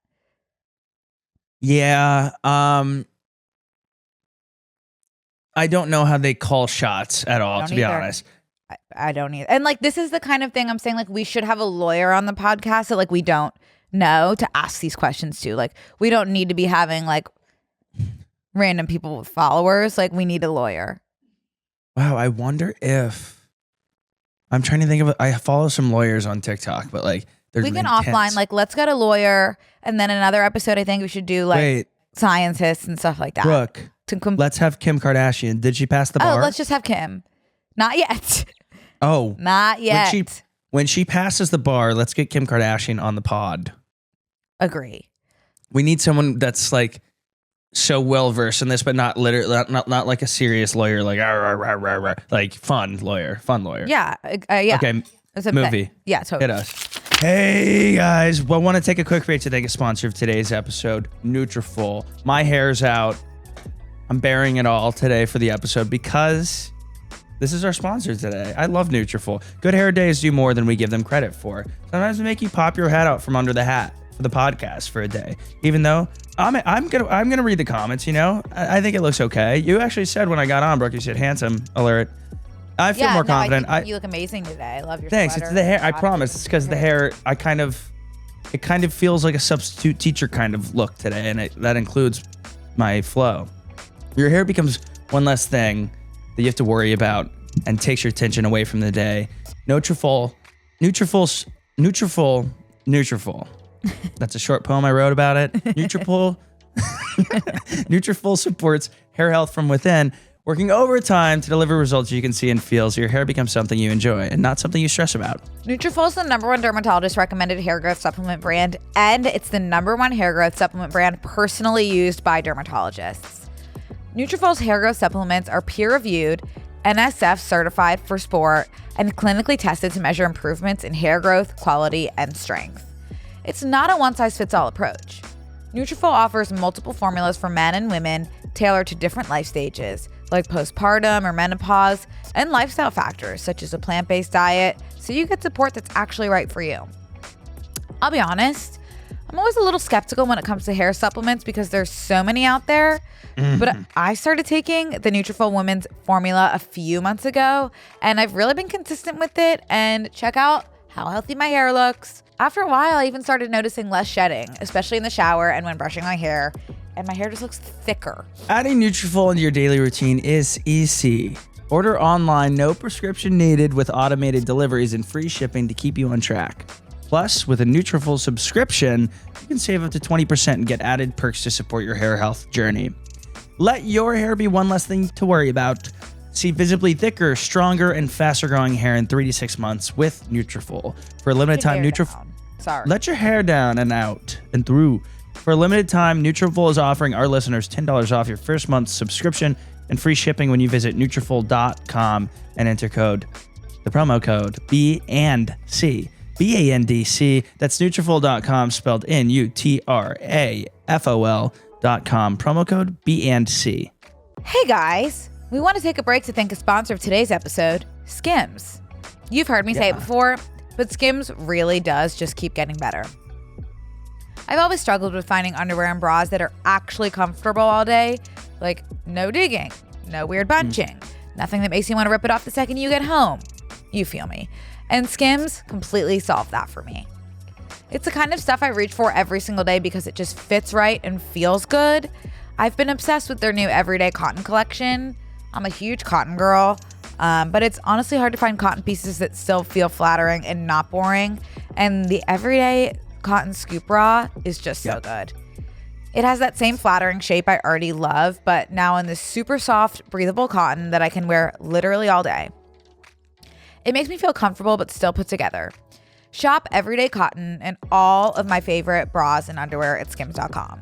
yeah, I don't know how they call shots at all, to be honest. I don't either. And like this is the kind of thing I'm saying, like we should have a lawyer on the podcast that like we don't know to ask these questions to. Like we don't need to be having like random people with followers. Like we need a lawyer. Wow, I wonder if I'm trying to think of it. I follow some lawyers on TikTok, but like they're We can intense. offline, like let's get a lawyer, and then another episode I think we should do like Wait, scientists and stuff like that. Brooke, let's have Kim Kardashian. Did she pass the bar? Oh, let's just have Kim. Not yet. Oh, Not yet. When she passes the bar, let's get Kim Kardashian on the pod. Agree. We need someone that's like so well versed in this, but not literally, not like a serious lawyer, like like fun lawyer. Yeah. Yeah. Okay, It's a movie. thing. Yeah, totally. Hit us. Hey guys, well, I want to take a quick break to thank a sponsor of today's episode, Nutrafol. My hair's out. I'm bearing it all today for the episode because this is our sponsor today. I love Nutrafol. Good hair days do more than we give them credit for. Sometimes we make you pop your head out from under the hat for the podcast for a day. Even though I'm gonna read the comments. You know, I think it looks okay. You actually said when I got on, Brooke, you said handsome alert. I feel more confident. I think you look amazing today. I love your thanks. sweater. It's the hair. I promise. It's because the hair. It kind of feels like a substitute teacher kind of look today, and that includes my flow. Your hair becomes one less thing that you have to worry about and takes your attention away from the day. Nutrafol Nutrafol. That's a short poem I wrote about it. Nutrafol supports hair health from within, working overtime to deliver results you can see and feel so your hair becomes something you enjoy and not something you stress about. Nutrafol is the #1 dermatologist recommended hair growth supplement brand, and it's the #1 hair growth supplement brand personally used by dermatologists. Nutrafol's hair growth supplements are peer-reviewed, NSF certified for sport, and clinically tested to measure improvements in hair growth, quality, and strength. It's not a one-size-fits-all approach. Nutrafol offers multiple formulas for men and women tailored to different life stages, like postpartum or menopause, and lifestyle factors such as a plant-based diet, so you get support that's actually right for you. I'll be honest, I'm always a little skeptical when it comes to hair supplements because there's so many out there. But I started taking the Nutrafol Women's Formula a few months ago, and I've really been consistent with it. And check out how healthy my hair looks. After a while, I even started noticing less shedding, especially in the shower and when brushing my hair. And my hair just looks thicker. Adding Nutrafol into your daily routine is easy. Order online, no prescription needed, with automated deliveries and free shipping to keep you on track. Plus, with a Nutrafol subscription, you can save up to 20% and get added perks to support your hair health journey. Let your hair be one less thing to worry about. See visibly thicker, stronger, and faster growing hair in 3 to 6 months with Nutrafol. For a limited time, Nutrafol. Sorry. Let your hair down and out and through. For a limited time, Nutrafol is offering our listeners $10 off your first month's subscription and free shipping when you visit Nutrafol.com and enter the promo code BNC. BANDC. That's Nutrafol.com, spelled Nutrafol.com. Promo code BNC. Hey guys, we want to take a break to thank a sponsor of today's episode, SKIMS. You've heard me say it before, but SKIMS really does just keep getting better. I've always struggled with finding underwear and bras that are actually comfortable all day, like no digging, no weird bunching, nothing that makes you want to rip it off the second you get home. You feel me. And SKIMS completely solved that for me. It's the kind of stuff I reach for every single day because it just fits right and feels good. I've been obsessed with their new everyday cotton collection. I'm a huge cotton girl, but it's honestly hard to find cotton pieces that still feel flattering and not boring. And the everyday cotton scoop bra is just so good. It has that same flattering shape I already love, but now in this super soft, breathable cotton that I can wear literally all day. It makes me feel comfortable but still put together. Shop everyday cotton and all of my favorite bras and underwear at skims.com.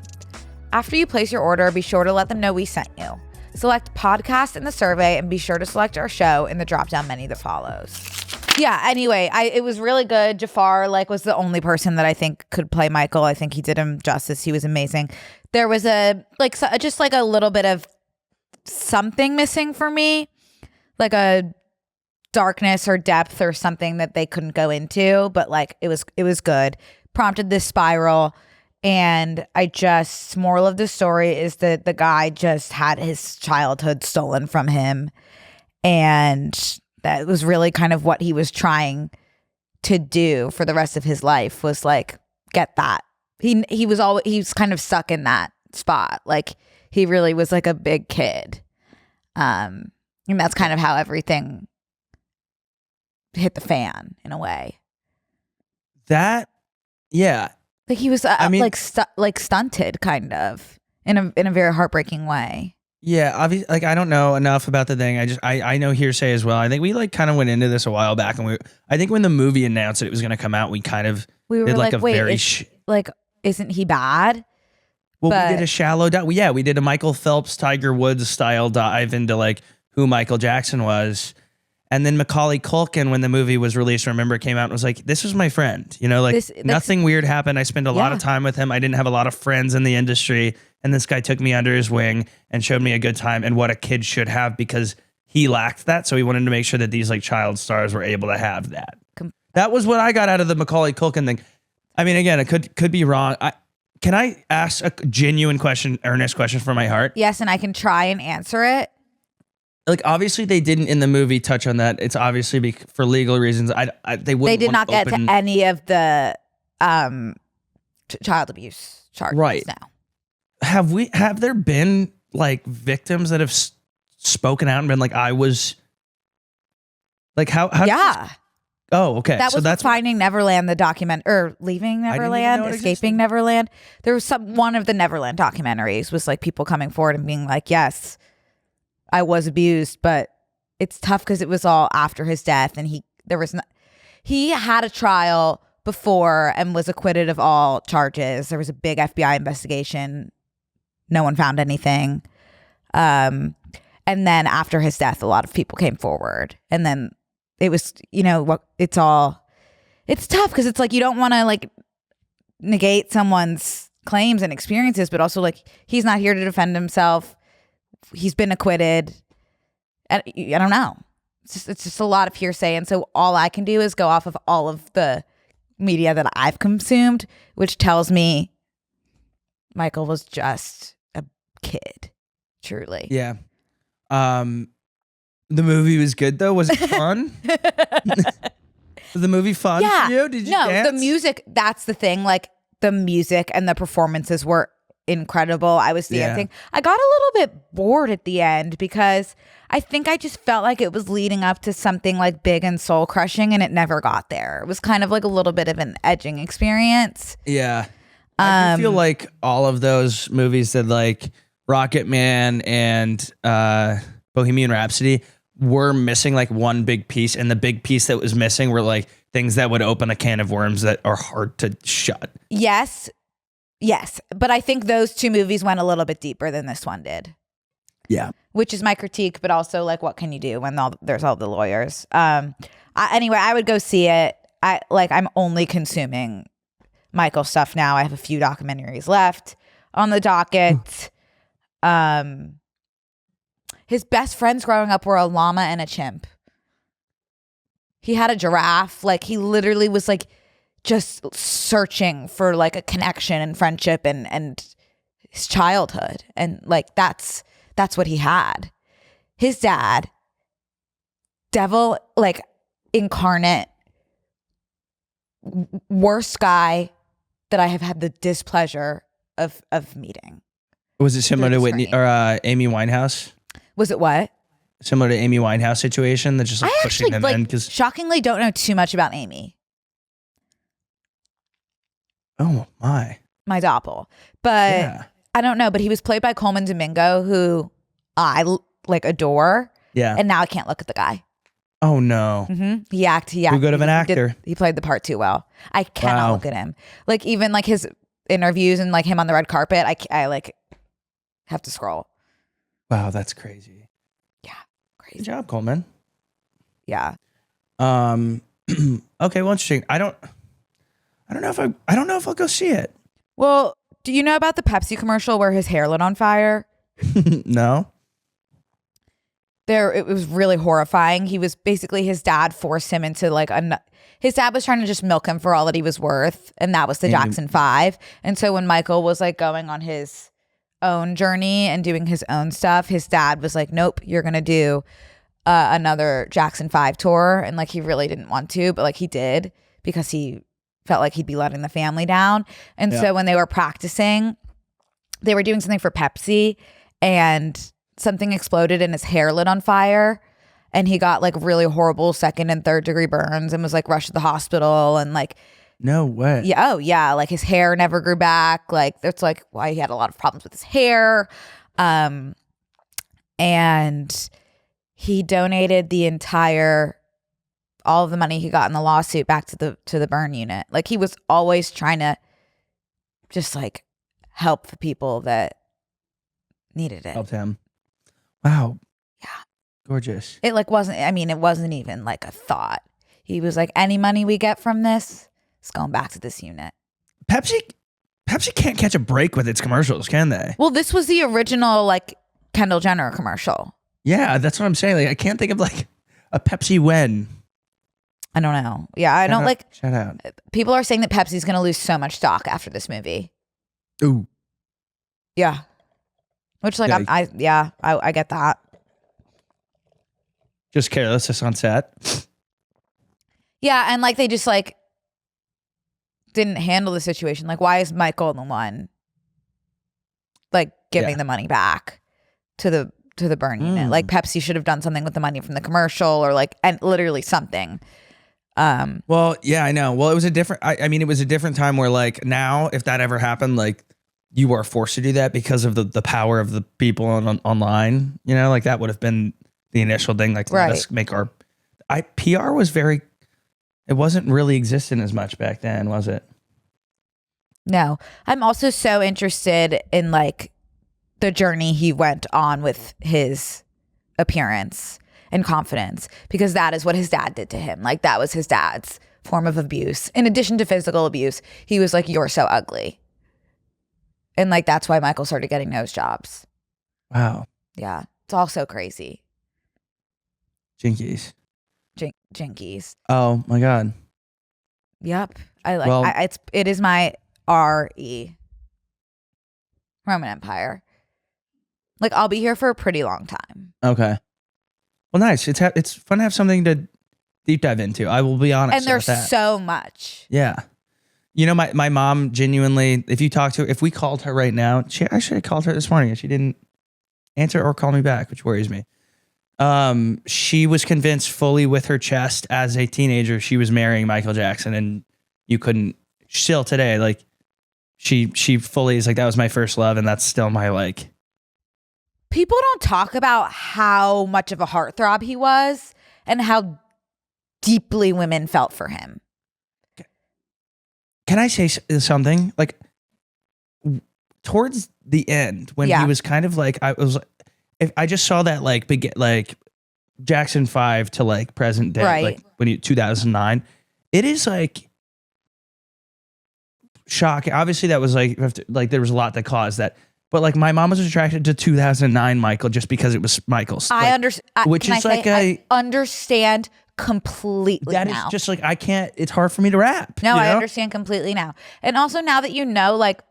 After you place your order, be sure to let them know we sent you. Select podcast in the survey and be sure to select our show in the drop-down menu that follows. Yeah, anyway, it was really good. Jafar was the only person that I think could play Michael. I think he did him justice. He was amazing. There was just a little bit of something missing for me, like a darkness or depth or something that they couldn't go into, but it was good. Prompted this spiral, and moral of the story is that the guy just had his childhood stolen from him, and that was really kind of what he was trying to do for the rest of his life, was get that. He was kind of stuck in that spot. He really was a big kid. And that's kind of how everything hit the fan in a way. He was stunted kind of in a very heartbreaking way. Yeah, obviously, I don't know enough about the thing. I know hearsay as well. I think we kind of went into this a while back, and I think when the movie announced it was going to come out, we were did wait, isn't he bad? Well, we did a shallow dive. Yeah, we did a Michael Phelps, Tiger Woods style dive into who Michael Jackson was. And then Macaulay Culkin, when the movie was released, remember, it came out and was this was my friend. Nothing weird happened. I spent a lot of time with him. I didn't have a lot of friends in the industry. And this guy took me under his wing and showed me a good time and what a kid should have, because he lacked that. So he wanted to make sure that these child stars were able to have that. That was what I got out of the Macaulay Culkin thing. I mean, again, it could be wrong. Can I ask a genuine question, earnest question from my heart? Yes, and I can try and answer it. Obviously they didn't in the movie touch on that. It's obviously for legal reasons. They did not get to any of the child abuse charges. Right now. Have there been victims that have spoken out and been I was how? Yeah. Oh, okay. That so was that's Finding Neverland, the document, or Leaving even Neverland, know it Escaping existed. Neverland. There was one of the Neverland documentaries was like people coming forward and being like, yes, I was abused, but it's tough because it was all after his death, and he had a trial before and was acquitted of all charges. There was a big FBI investigation. No one found anything. And then after his death, a lot of people came forward, and then it was, it's tough because it's like you don't want to like negate someone's claims and experiences, but also like he's not here to defend himself. He's been acquitted. I don't know. It's just a lot of hearsay, and so all I can do is go off of all of the media that I've consumed, which tells me Michael was just a kid, truly. Yeah. The movie was good though. Was it fun? Was the movie fun for you? Did you dance? The music, that's the thing. Like the music and the performances were incredible. I was dancing. I got a little bit bored at the end because I think I just felt like it was leading up to something like big and soul crushing, and it never got there. It was kind of like a little bit of an edging experience. Yeah. I do feel like all of those movies that like Rocket Man and Bohemian Rhapsody were missing like one big piece, and the big piece that was missing were like things that would open a can of worms that are hard to shut. Yes, but I think those two movies went a little bit deeper than this one did. Yeah, which is my critique, but also like what can you do when there's all the lawyers? Anyway, I would go see it. I'm only consuming Michael stuff now. I have a few documentaries left on the docket. His best friends growing up were a llama and a chimp. He had a giraffe. Like he literally was like just searching for like a connection and friendship and his childhood. And like that's what he had. His dad, devil, like incarnate, worst guy that I have had the displeasure of meeting. Was it similar to Whitney or Amy Winehouse? Was it what? Similar to Amy Winehouse situation that just like I pushing actually them in because shockingly don't know too much about Amy. Oh my doppel, but yeah. I don't know. But he was played by Coleman Domingo, who I like adore. Yeah, and now I can't look at the guy. Oh no. Mm-hmm. He acted. Too good of an actor. He played the part too well. I cannot look at him. Like even like his interviews and like him on the red carpet. I like have to scroll. Wow, that's crazy. Yeah, crazy. Good job, Coleman. Yeah. Okay, well, interesting. I don't know if I'll go see it. Well, do you know about the Pepsi commercial where his hair lit on fire? No. It was really horrifying. He was basically, his dad forced him into like his dad was trying to just milk him for all that he was worth, and that was the Jackson 5. And so when Michael was like going on his own journey and doing his own stuff, his dad was like, nope, you're gonna do another Jackson 5 tour. And like he really didn't want to, but like he did because he felt like he'd be letting the family down. And so when they were practicing, they were doing something for Pepsi, and something exploded and his hair lit on fire, and he got like really horrible 2nd and 3rd degree burns and was like rushed to the hospital. And like, no way. Yeah. Oh yeah. Like his hair never grew back. Like that's like why he had a lot of problems with his hair. And he donated all of the money he got in the lawsuit back to the burn unit. Like he was always trying to just like help the people that needed it. Helped him. Wow. Yeah. Gorgeous. It wasn't even like a thought. He was like, any money we get from this, it's going back to this unit. Pepsi can't catch a break with its commercials, can they? Well, this was the original like Kendall Jenner commercial. Yeah, that's what I'm saying. Like I can't think of like a Pepsi when. I don't know. Yeah, I don't like. Shout out. People are saying that Pepsi's going to lose so much stock after this movie. Ooh. Yeah. Which like Yeah. I get that. Just carelessness on set. Yeah, and like they just like didn't handle the situation. Like, why is Michael the one like giving the money back to the burn unit? Like Pepsi should have done something with the money from the commercial, or like, and literally something. Well, yeah, I know. Well, it was a different. I mean, it was a different time where like now, if that ever happened, like you are forced to do that because of the power of the people online. You know, like that would have been the initial thing. Like let us make our. PR was very. It wasn't really existent as much back then, was it? No, I'm also so interested in like the journey he went on with his appearance and confidence, because that is what his dad did to him. Like that was his dad's form of abuse. In addition to physical abuse, he was like, you're so ugly. And like, that's why Michael started getting nose jobs. Wow. Yeah. It's all so crazy. Jinkies. Jinkies. Oh my God. Yep. It is my RE. Roman Empire. Like I'll be here for a pretty long time. Okay. Well, nice. It's fun to have something to deep dive into. I will be honest. And there's so much. Yeah. You know, my mom genuinely, if you talk to her, if we called her right now, I should have called her this morning and she didn't answer or call me back, which worries me. She was convinced fully with her chest as a teenager she was marrying Michael Jackson, and you couldn't. Still today, like she fully is like, that was my first love, and that's still my like. People don't talk about how much of a heartthrob he was and how deeply women felt for him. Can I say something? Like towards the end, when he was kind of like, I just saw that like Jackson 5 to like present day, right. Like when 2009, it is like shocking. Obviously, that was like there was a lot that caused that. But like my mom was attracted to 2009 Michael just because it was Michael's. I understand. Which is like I understand completely that now. Is just like I can't. It's hard for me to rap. No, I understand completely now, and also now that you know, like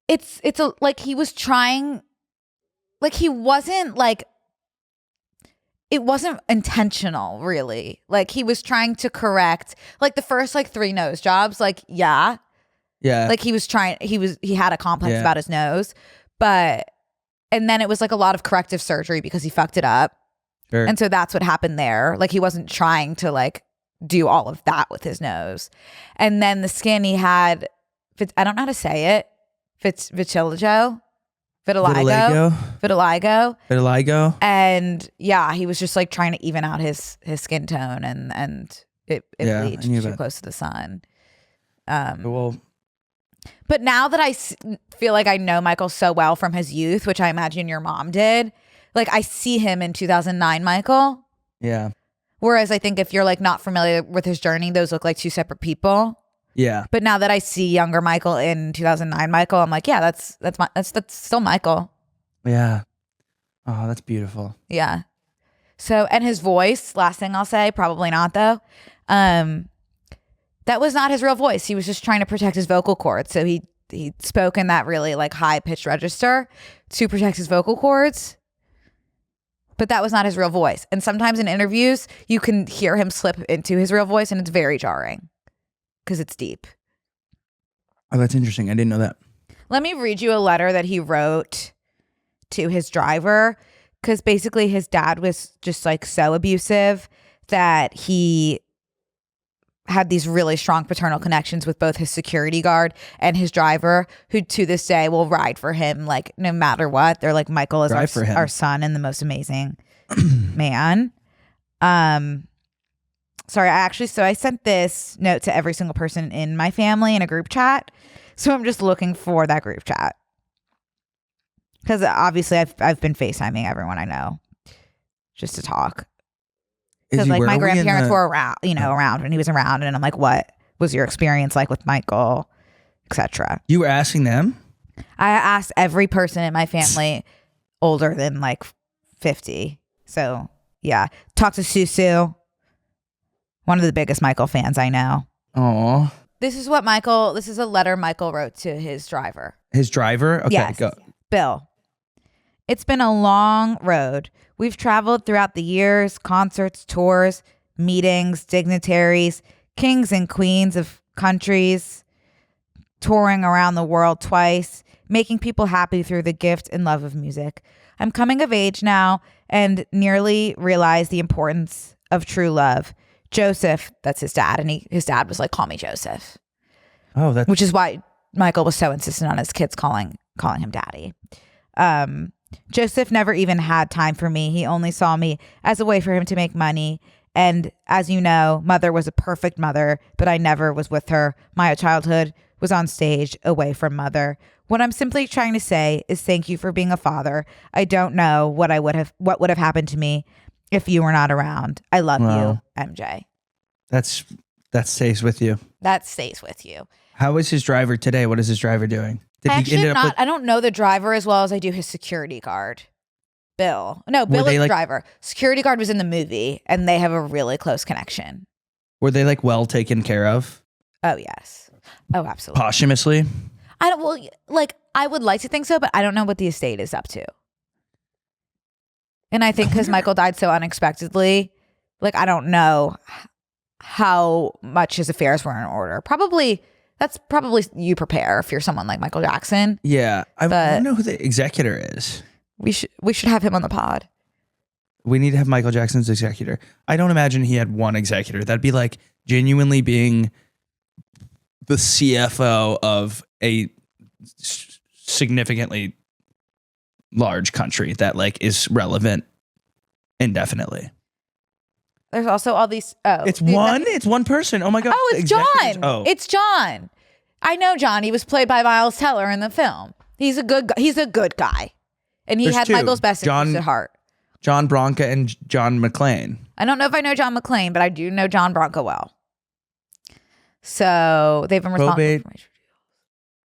it's like he was trying, like he wasn't like it wasn't intentional really. Like he was trying to correct like the first like 3 nose jobs. Like yeah. Like he had a complex about his nose, and then it was like a lot of corrective surgery because he fucked it up. Sure. And so that's what happened there. Like he wasn't trying to like do all of that with his nose. And then the skin he had, I don't know how to say it. Vitiligo. And yeah, he was just like trying to even out his skin tone and it bleached too close to the sun. But now that I feel like I know Michael so well from his youth, which I imagine your mom did, like I see him in 2009 Michael. Yeah. Whereas I think if you're like not familiar with his journey, those look like 2 separate people. Yeah. But now that I see younger Michael in 2009 Michael, I'm like, yeah, that's still Michael. Yeah. Oh, that's beautiful. Yeah. So, and his voice, last thing I'll say, probably not though. That was not his real voice. He was just trying to protect his vocal cords. So he spoke in that really like high pitched register to protect his vocal cords. But that was not his real voice. And sometimes in interviews, you can hear him slip into his real voice and it's very jarring because it's deep. Oh, that's interesting. I didn't know that. Let me read you a letter that he wrote to his driver, because basically his dad was just like so abusive that he had these really strong paternal connections with both his security guard and his driver, who to this day will ride for him like no matter what. They're like, Michael is our son and the most amazing man. Sorry, I sent this note to every single person in my family in a group chat. So I'm just looking for that group chat. Because obviously I've been FaceTiming everyone I know just to talk. Because like my grandparents were around, around when he was around, and I'm like, what was your experience like with Michael, etc. You were asking them? I asked every person in my family older than like 50. So yeah, talked to Susu, one of the biggest Michael fans I know. Oh, this is a letter Michael wrote to his driver. His driver? Okay, yes. Go. Bill, it's been a long road. We've traveled throughout the years, concerts, tours, meetings, dignitaries, kings and queens of countries, touring around the world twice, making people happy through the gift and love of music. I'm coming of age now and nearly realize the importance of true love. Joseph, that's his dad, and his dad was like, call me Joseph, Oh, that's which is why Michael was so insistent on his kids calling him daddy. Joseph never even had time for me. He only saw me as a way for him to make money. And as you know, mother was a perfect mother, but I never was with her. My childhood was on stage away from mother. What I'm simply trying to say is thank you for being a father. I don't know what would have happened to me if you were not around. I love you, MJ. that stays with you. That stays with you. How is his driver today? What is his driver doing? Did I he end up with, I don't know the driver as well as I do his security guard. Bill. No, Bill is the driver. Security guard was in the movie, and they have a really close connection. were they like well taken care of? Oh, yes. Oh, absolutely. Posthumously? I would like to think so, but I don't know what the estate is up to. And I think because Michael died so unexpectedly, I don't know how much his affairs were in order. That's probably you prepare if you're someone like Michael Jackson. Yeah. I don't know who the executor is. We should have him on the pod. We need to have Michael Jackson's executor. I don't imagine he had one executor. That'd be like genuinely being the CFO of a significantly large country that is relevant indefinitely. There's also all these. It's one person. Oh my God. Oh, it's John. Oh. It's John. I know John. He was played by Miles Teller in the film. He's a good guy. And he had Michael's best interest at heart. John Bronca and John McClane. I don't know if I know John McClane, but I do know John Bronca well. So they've been responsible for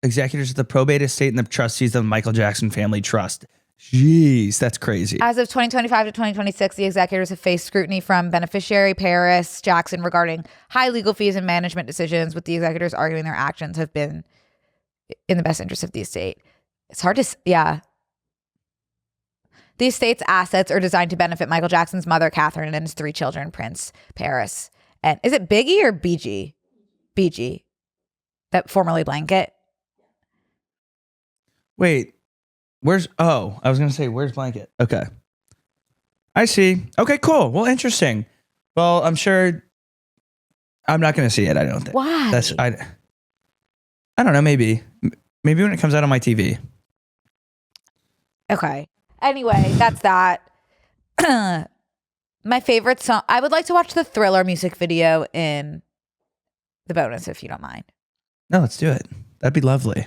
executors of the probate estate and the trustees of the Michael Jackson Family Trust. Jeez, that's crazy. As of 2025 to 2026, the executors have faced scrutiny from beneficiary Paris Jackson regarding high legal fees and management decisions, with the executors arguing their actions have been in the best interest of the estate. It's hard to, yeah. The estate's assets are designed to benefit Michael Jackson's mother, Catherine, and his 3 children, Prince, Paris. And is it Biggie or BG? BG. That formerly Blanket. Wait, I was going to say, where's Blanket? Okay. I see. Okay, cool. Well, interesting. Well, I'm sure I'm not going to see it. I don't think. Why? I don't know. Maybe when it comes out on my TV. Okay. Anyway, that's that. My favorite song. I would like to watch the Thriller music video in the bonus, if you don't mind. No, let's do it. That'd be lovely.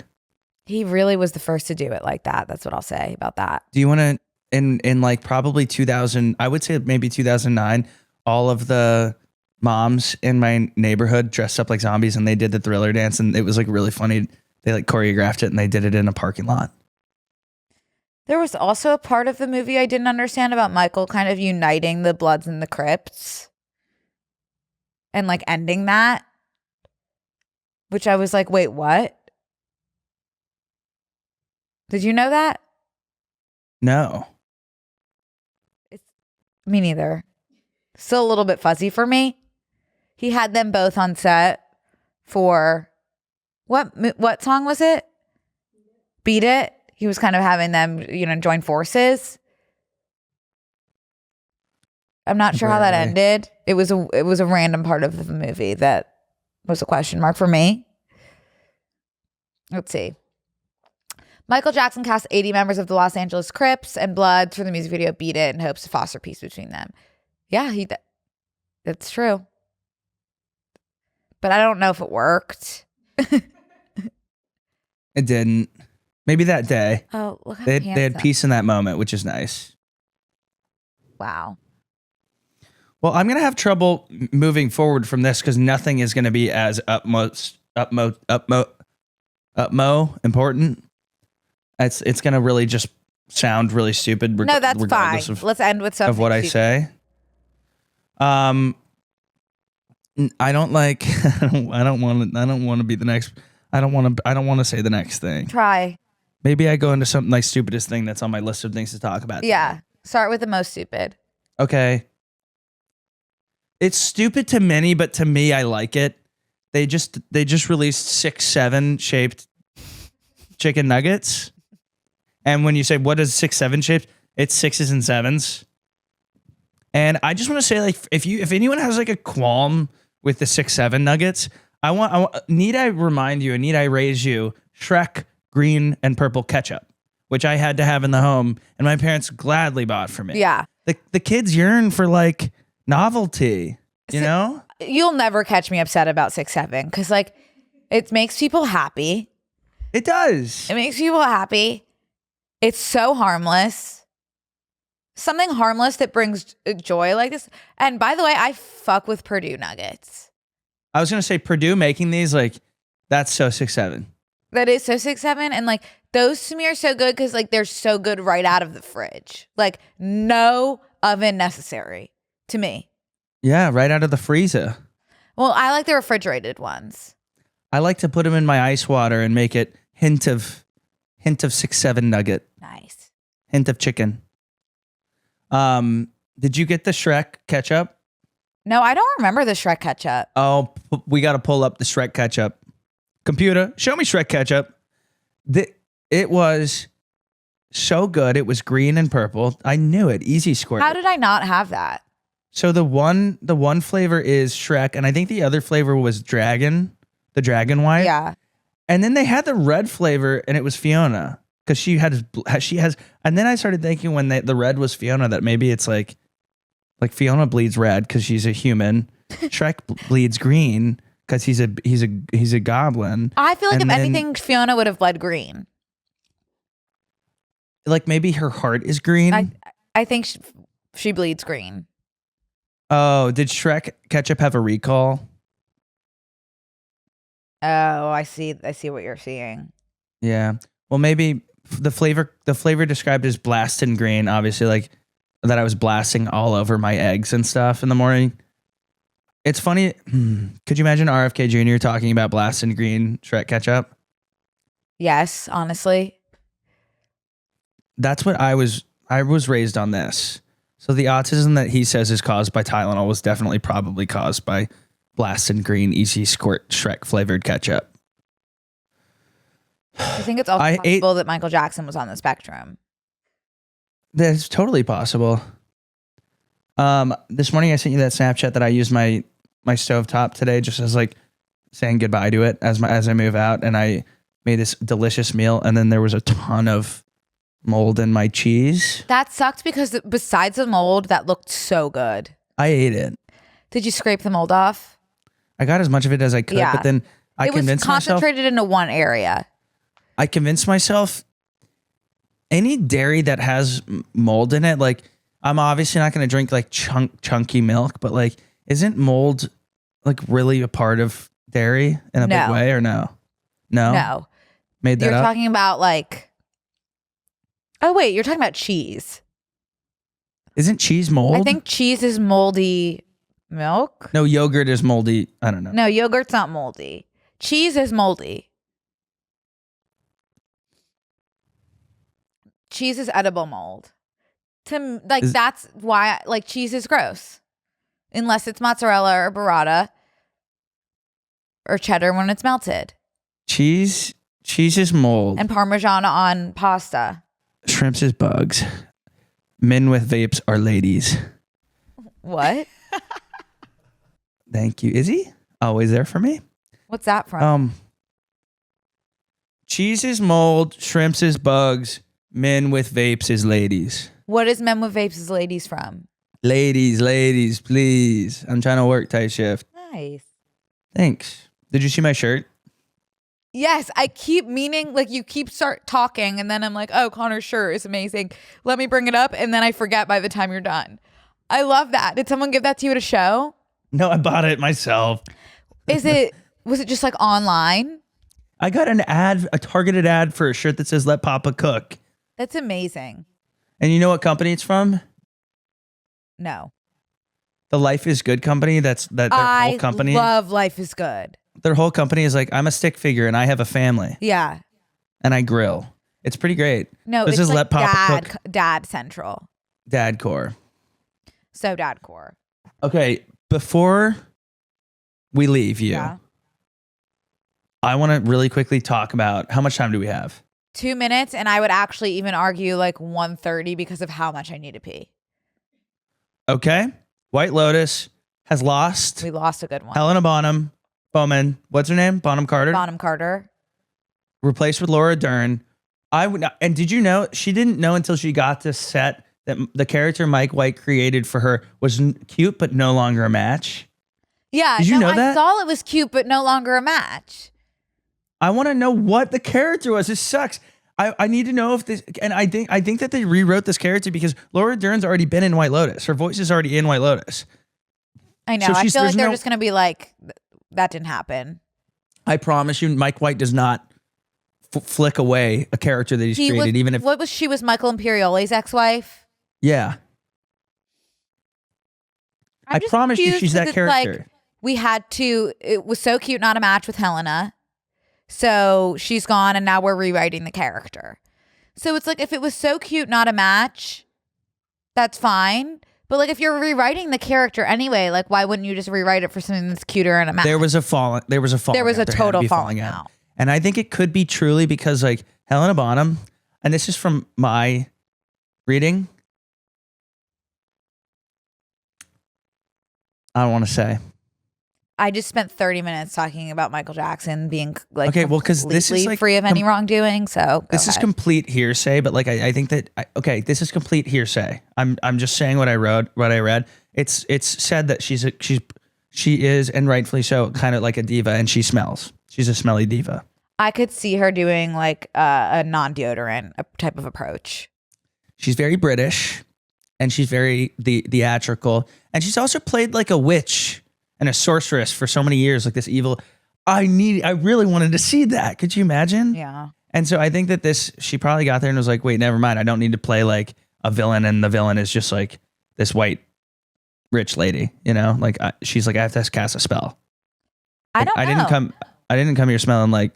He really was the first to do it like that. That's what I'll say about that. Do you want to, in probably 2000, I would say maybe 2009, all of the moms in my neighborhood dressed up like zombies and they did the Thriller dance, and it was really funny. They choreographed it and they did it in a parking lot. There was also a part of the movie I didn't understand about Michael kind of uniting the Bloods and the Crips and ending that, which I was like, wait, what? Did you know that? No. Me neither. Still a little bit fuzzy for me. He had them both on set for what song was it? Beat It. He was kind of having them, join forces. I'm not sure how that ended. It was a random part of the movie that was a question mark for me. Let's see. Michael Jackson cast 80 members of the Los Angeles Crips and Bloods for the music video Beat It in hopes to foster peace between them. Yeah, that's true. But I don't know if it worked. It didn't. Maybe that day. Oh, look how they had peace in that moment, which is nice. Wow. Well, I'm gonna have trouble moving forward from this because nothing is gonna be as utmo important. It's gonna really just sound really stupid. No, that's fine. Let's end with something of what I say. I don't like. I don't want to be the next. I don't want to say the next thing. Try. Maybe I go into something like stupidest thing that's on my list of things to talk about. Yeah. Today. Start with the most stupid. Okay. It's stupid to many, but to me, I like it. They just released 6-7 shaped chicken nuggets. And when you say, what is 6-7 shaped? It's 6s and 7s. And I just want to say, like, if anyone has like a qualm with the 6-7 nuggets, need I remind you and need I raise you Shrek green and purple ketchup, which I had to have in the home, and my parents gladly bought for me. Yeah. The kids yearn for like novelty, you know? You'll never catch me upset about 6-7 because like it makes people happy. It does. It makes people happy. It's so harmless. Something harmless that brings joy like this. And by the way, I fuck with Purdue nuggets. I was gonna say Purdue making these, like, that's so 6-7. That is so 6-7, and like those to me are so good because like they're so good right out of the fridge. Like no oven necessary to me. Yeah, right out of the freezer. Well, I like the refrigerated ones. I like to put them in my ice water and make it hint of 6-7 nugget, Nice. hint of chicken. Did you get the Shrek ketchup? No, I don't remember the Shrek ketchup. Oh, we got to pull up the Shrek ketchup. Computer, show me Shrek ketchup. It was so good. It was green and purple. I knew it. Easy squirt. How did I not have that? So the one flavor is Shrek, and I think the other flavor was Dragon, the Dragon White. Yeah. And then they had the red flavor, and it was Fiona because she has. And then I started thinking when the red was Fiona that maybe it's like Fiona bleeds red because she's a human. Shrek bleeds green because he's a goblin. I feel like And if then, anything, Fiona would have bled green. like maybe her heart is green. I think she bleeds green. Oh, did Shrek ketchup have a recall? Oh, I see what you're seeing. Yeah. Well, maybe the flavor described as blasting green, obviously, like that I was blasting all over my eggs and stuff in the morning. It's funny. Could you imagine RFK Jr. talking about blasting green Shrek ketchup? Yes, honestly. That's what I was raised on this. So the autism that he says is caused by Tylenol was definitely probably caused by blasting green easy squirt Shrek flavored ketchup. I think it's also possible that Michael Jackson was on the spectrum. That's totally possible. This morning I sent you that Snapchat that I used my stovetop today just as like saying goodbye to it as I move out, and I made this delicious meal, and then there was a ton of mold in my cheese. That sucked because besides the mold, that looked so good. I ate it. Did you scrape the mold off? I got as much of it as I could, but then it was concentrated into one area. I convinced myself any dairy that has mold in it, like I'm obviously not going to drink like chunky milk, but like isn't mold like really a part of dairy in a big way or no? No. Made that up? You're talking about like... Oh, wait, you're talking about cheese. Isn't cheese mold? I think cheese is moldy milk. No, yogurt is moldy. I don't know. No, yogurt's not moldy. Cheese is moldy. Cheese is edible mold. That's why like cheese is gross. Unless it's mozzarella or burrata or cheddar when it's melted. Cheese is mold. And Parmesan on pasta. Shrimps is bugs. Men with vapes are ladies. What? Thank you. Is he always there for me? What's that from? Cheese is mold. Shrimps is bugs. Men with vapes is ladies. What is men with vapes is ladies from? Ladies, please. I'm trying to work tight shift. Nice. Thanks. Did you see my shirt? Yes, I keep meaning, like you start talking and then I'm like, oh, Connor's shirt is amazing. Let me bring it up. And then I forget by the time you're done. I love that. Did someone give that to you at a show? No, I bought it myself. Was it just like online? I got a targeted ad for a shirt that says "Let Papa Cook." That's amazing. And you know what company it's from? No. The Life is Good company. Their whole company. I love Life is Good. Their whole company is like, I'm a stick figure and I have a family. Yeah. And I grill. It's pretty great. No, this it's is like Let Papa Cook. Dad Central. Dadcore. So Dadcore. Okay, before we leave you, I want to really quickly talk about how much time do we have? 2 minutes, and I would actually even argue like 1:30 because of how much I need to pee. Okay. White Lotus has lost We lost a good one. Helena Bowman. What's her name? Bonham Carter. Bonham Carter. Replaced with Laura Dern. And did you know she didn't know until she got to set that the character Mike White created for her was cute but no longer a match? Yeah. Did you know that? I saw it was cute, but no longer a match. I want to know what the character was. This sucks. I need to know if this, and I think that they rewrote this character because Laura Dern's already been in White Lotus. Her voice is already in White Lotus. I know. So I feel like they're no- just going to be like, that didn't happen. I promise you, Mike White does not flick away a character that he's created, even if. What was she? Was Michael Imperioli's ex-wife? Yeah. I just promise you, confused she's that 'cause it's like, character. we had to. It was so cute, not a match with Helena. So she's gone, and now we're rewriting the character. So it's like, if it was so cute, not a match, that's fine. But like, if you're rewriting the character anyway, like, why wouldn't you just rewrite it for something that's cuter and a match? There was a falling. There was a There was a out. There had to total be falling out. And I think it could be truly because like Helena Bonham, and this is from my reading. I don't want to say. I just spent 30 minutes talking about Michael Jackson being like, Okay, well, 'cause this is, completely like, free of any wrongdoing. So This is complete hearsay, but like I think that this is complete hearsay. I'm just saying what I read. It's said that she is, and rightfully so, kind of like a diva, and she smells. She's a smelly diva. I could see her doing like a non-deodorant type of approach. She's very British, and she's very theatrical, and she's also played like a witch and a sorceress for so many years, like this evil. I really wanted to see that. Could you imagine? Yeah. And so I think that she probably got there and was like, wait, never mind. I don't need to play like a villain, and the villain is just like this white rich lady, you know? Like she's like, I have to cast a spell. I don't know. I didn't come here smelling like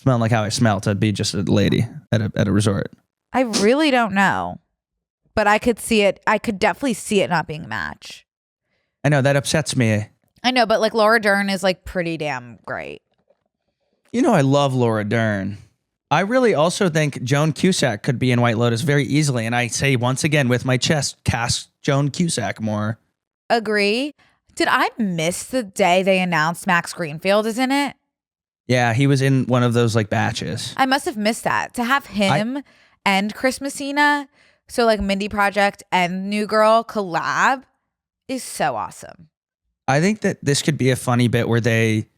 how I smell to be just a lady at a resort. I really don't know. But I could see it. I could definitely see it not being a match. I know that upsets me. I know, but like Laura Dern is like pretty damn great. You know, I love Laura Dern. I really also think Joan Cusack could be in White Lotus very easily. And I say once again with my chest, cast Joan Cusack more. Agree. Did I miss the day they announced Max Greenfield is in it? Yeah, he was in one of those like batches. I must have missed that. To have him and Chris Messina, so like Mindy Project and New Girl collab is so awesome. I think that this could be a funny bit where they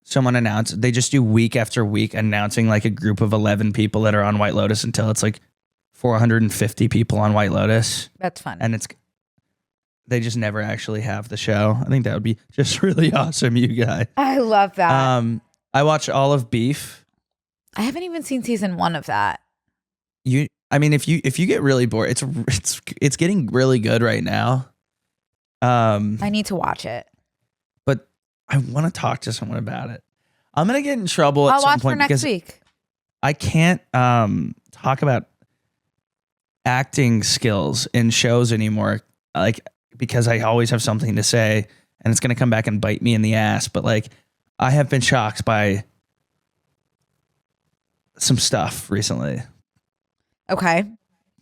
just do week after week announcing like a group of 11 people that are on White Lotus until it's like 450 people on White Lotus. That's fun. And they just never actually have the show. I think that would be just really awesome, you guys. I love that. I watched all of Beef. I haven't even seen season 1 of that. If you get really bored, it's getting really good right now. I need to watch it. But I want to talk to someone about it. I'm gonna get in trouble at I'll some watch point for next because week. I can't talk about acting skills in shows anymore. Like because I always have something to say, and it's gonna come back and bite me in the ass. But like I have been shocked by some stuff recently. Okay.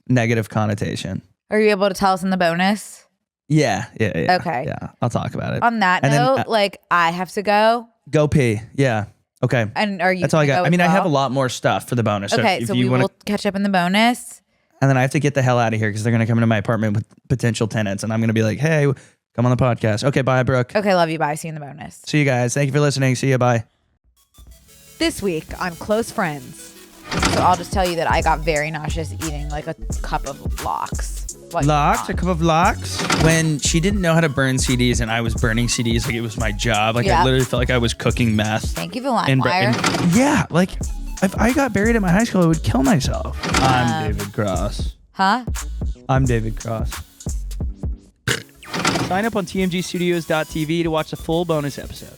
Negative connotation. Are you able to tell us in the bonus? Yeah. Okay. Yeah, I'll talk about it. On that And then, note, like I have to go. Go pee. Yeah. Okay. And are you? That's all I got. gonna go I mean, as I have a well? lot more stuff for the bonus. Okay, if so you we wanna, will catch up in the bonus. and then I have to get the hell out of here because they're going to come into my apartment with potential tenants, and I'm going to be like, hey, come on the podcast. Okay, bye, Brooke. Okay, love you. Bye. See you in the bonus. See you guys. Thank you for listening. See you. Bye. This week on Close Friends. So I'll just tell you that I got very nauseous eating like a cup of lox. Locks, a cup of locks. When she didn't know how to burn CDs and I was burning CDs like it was my job. Like Yeah. I literally felt like I was cooking meth. Thank you, the lime wire. Yeah, like if I got buried at my high school, I would kill myself. I'm David Cross. Huh? I'm David Cross. Sign up on tmgstudios.tv to watch the full bonus episode.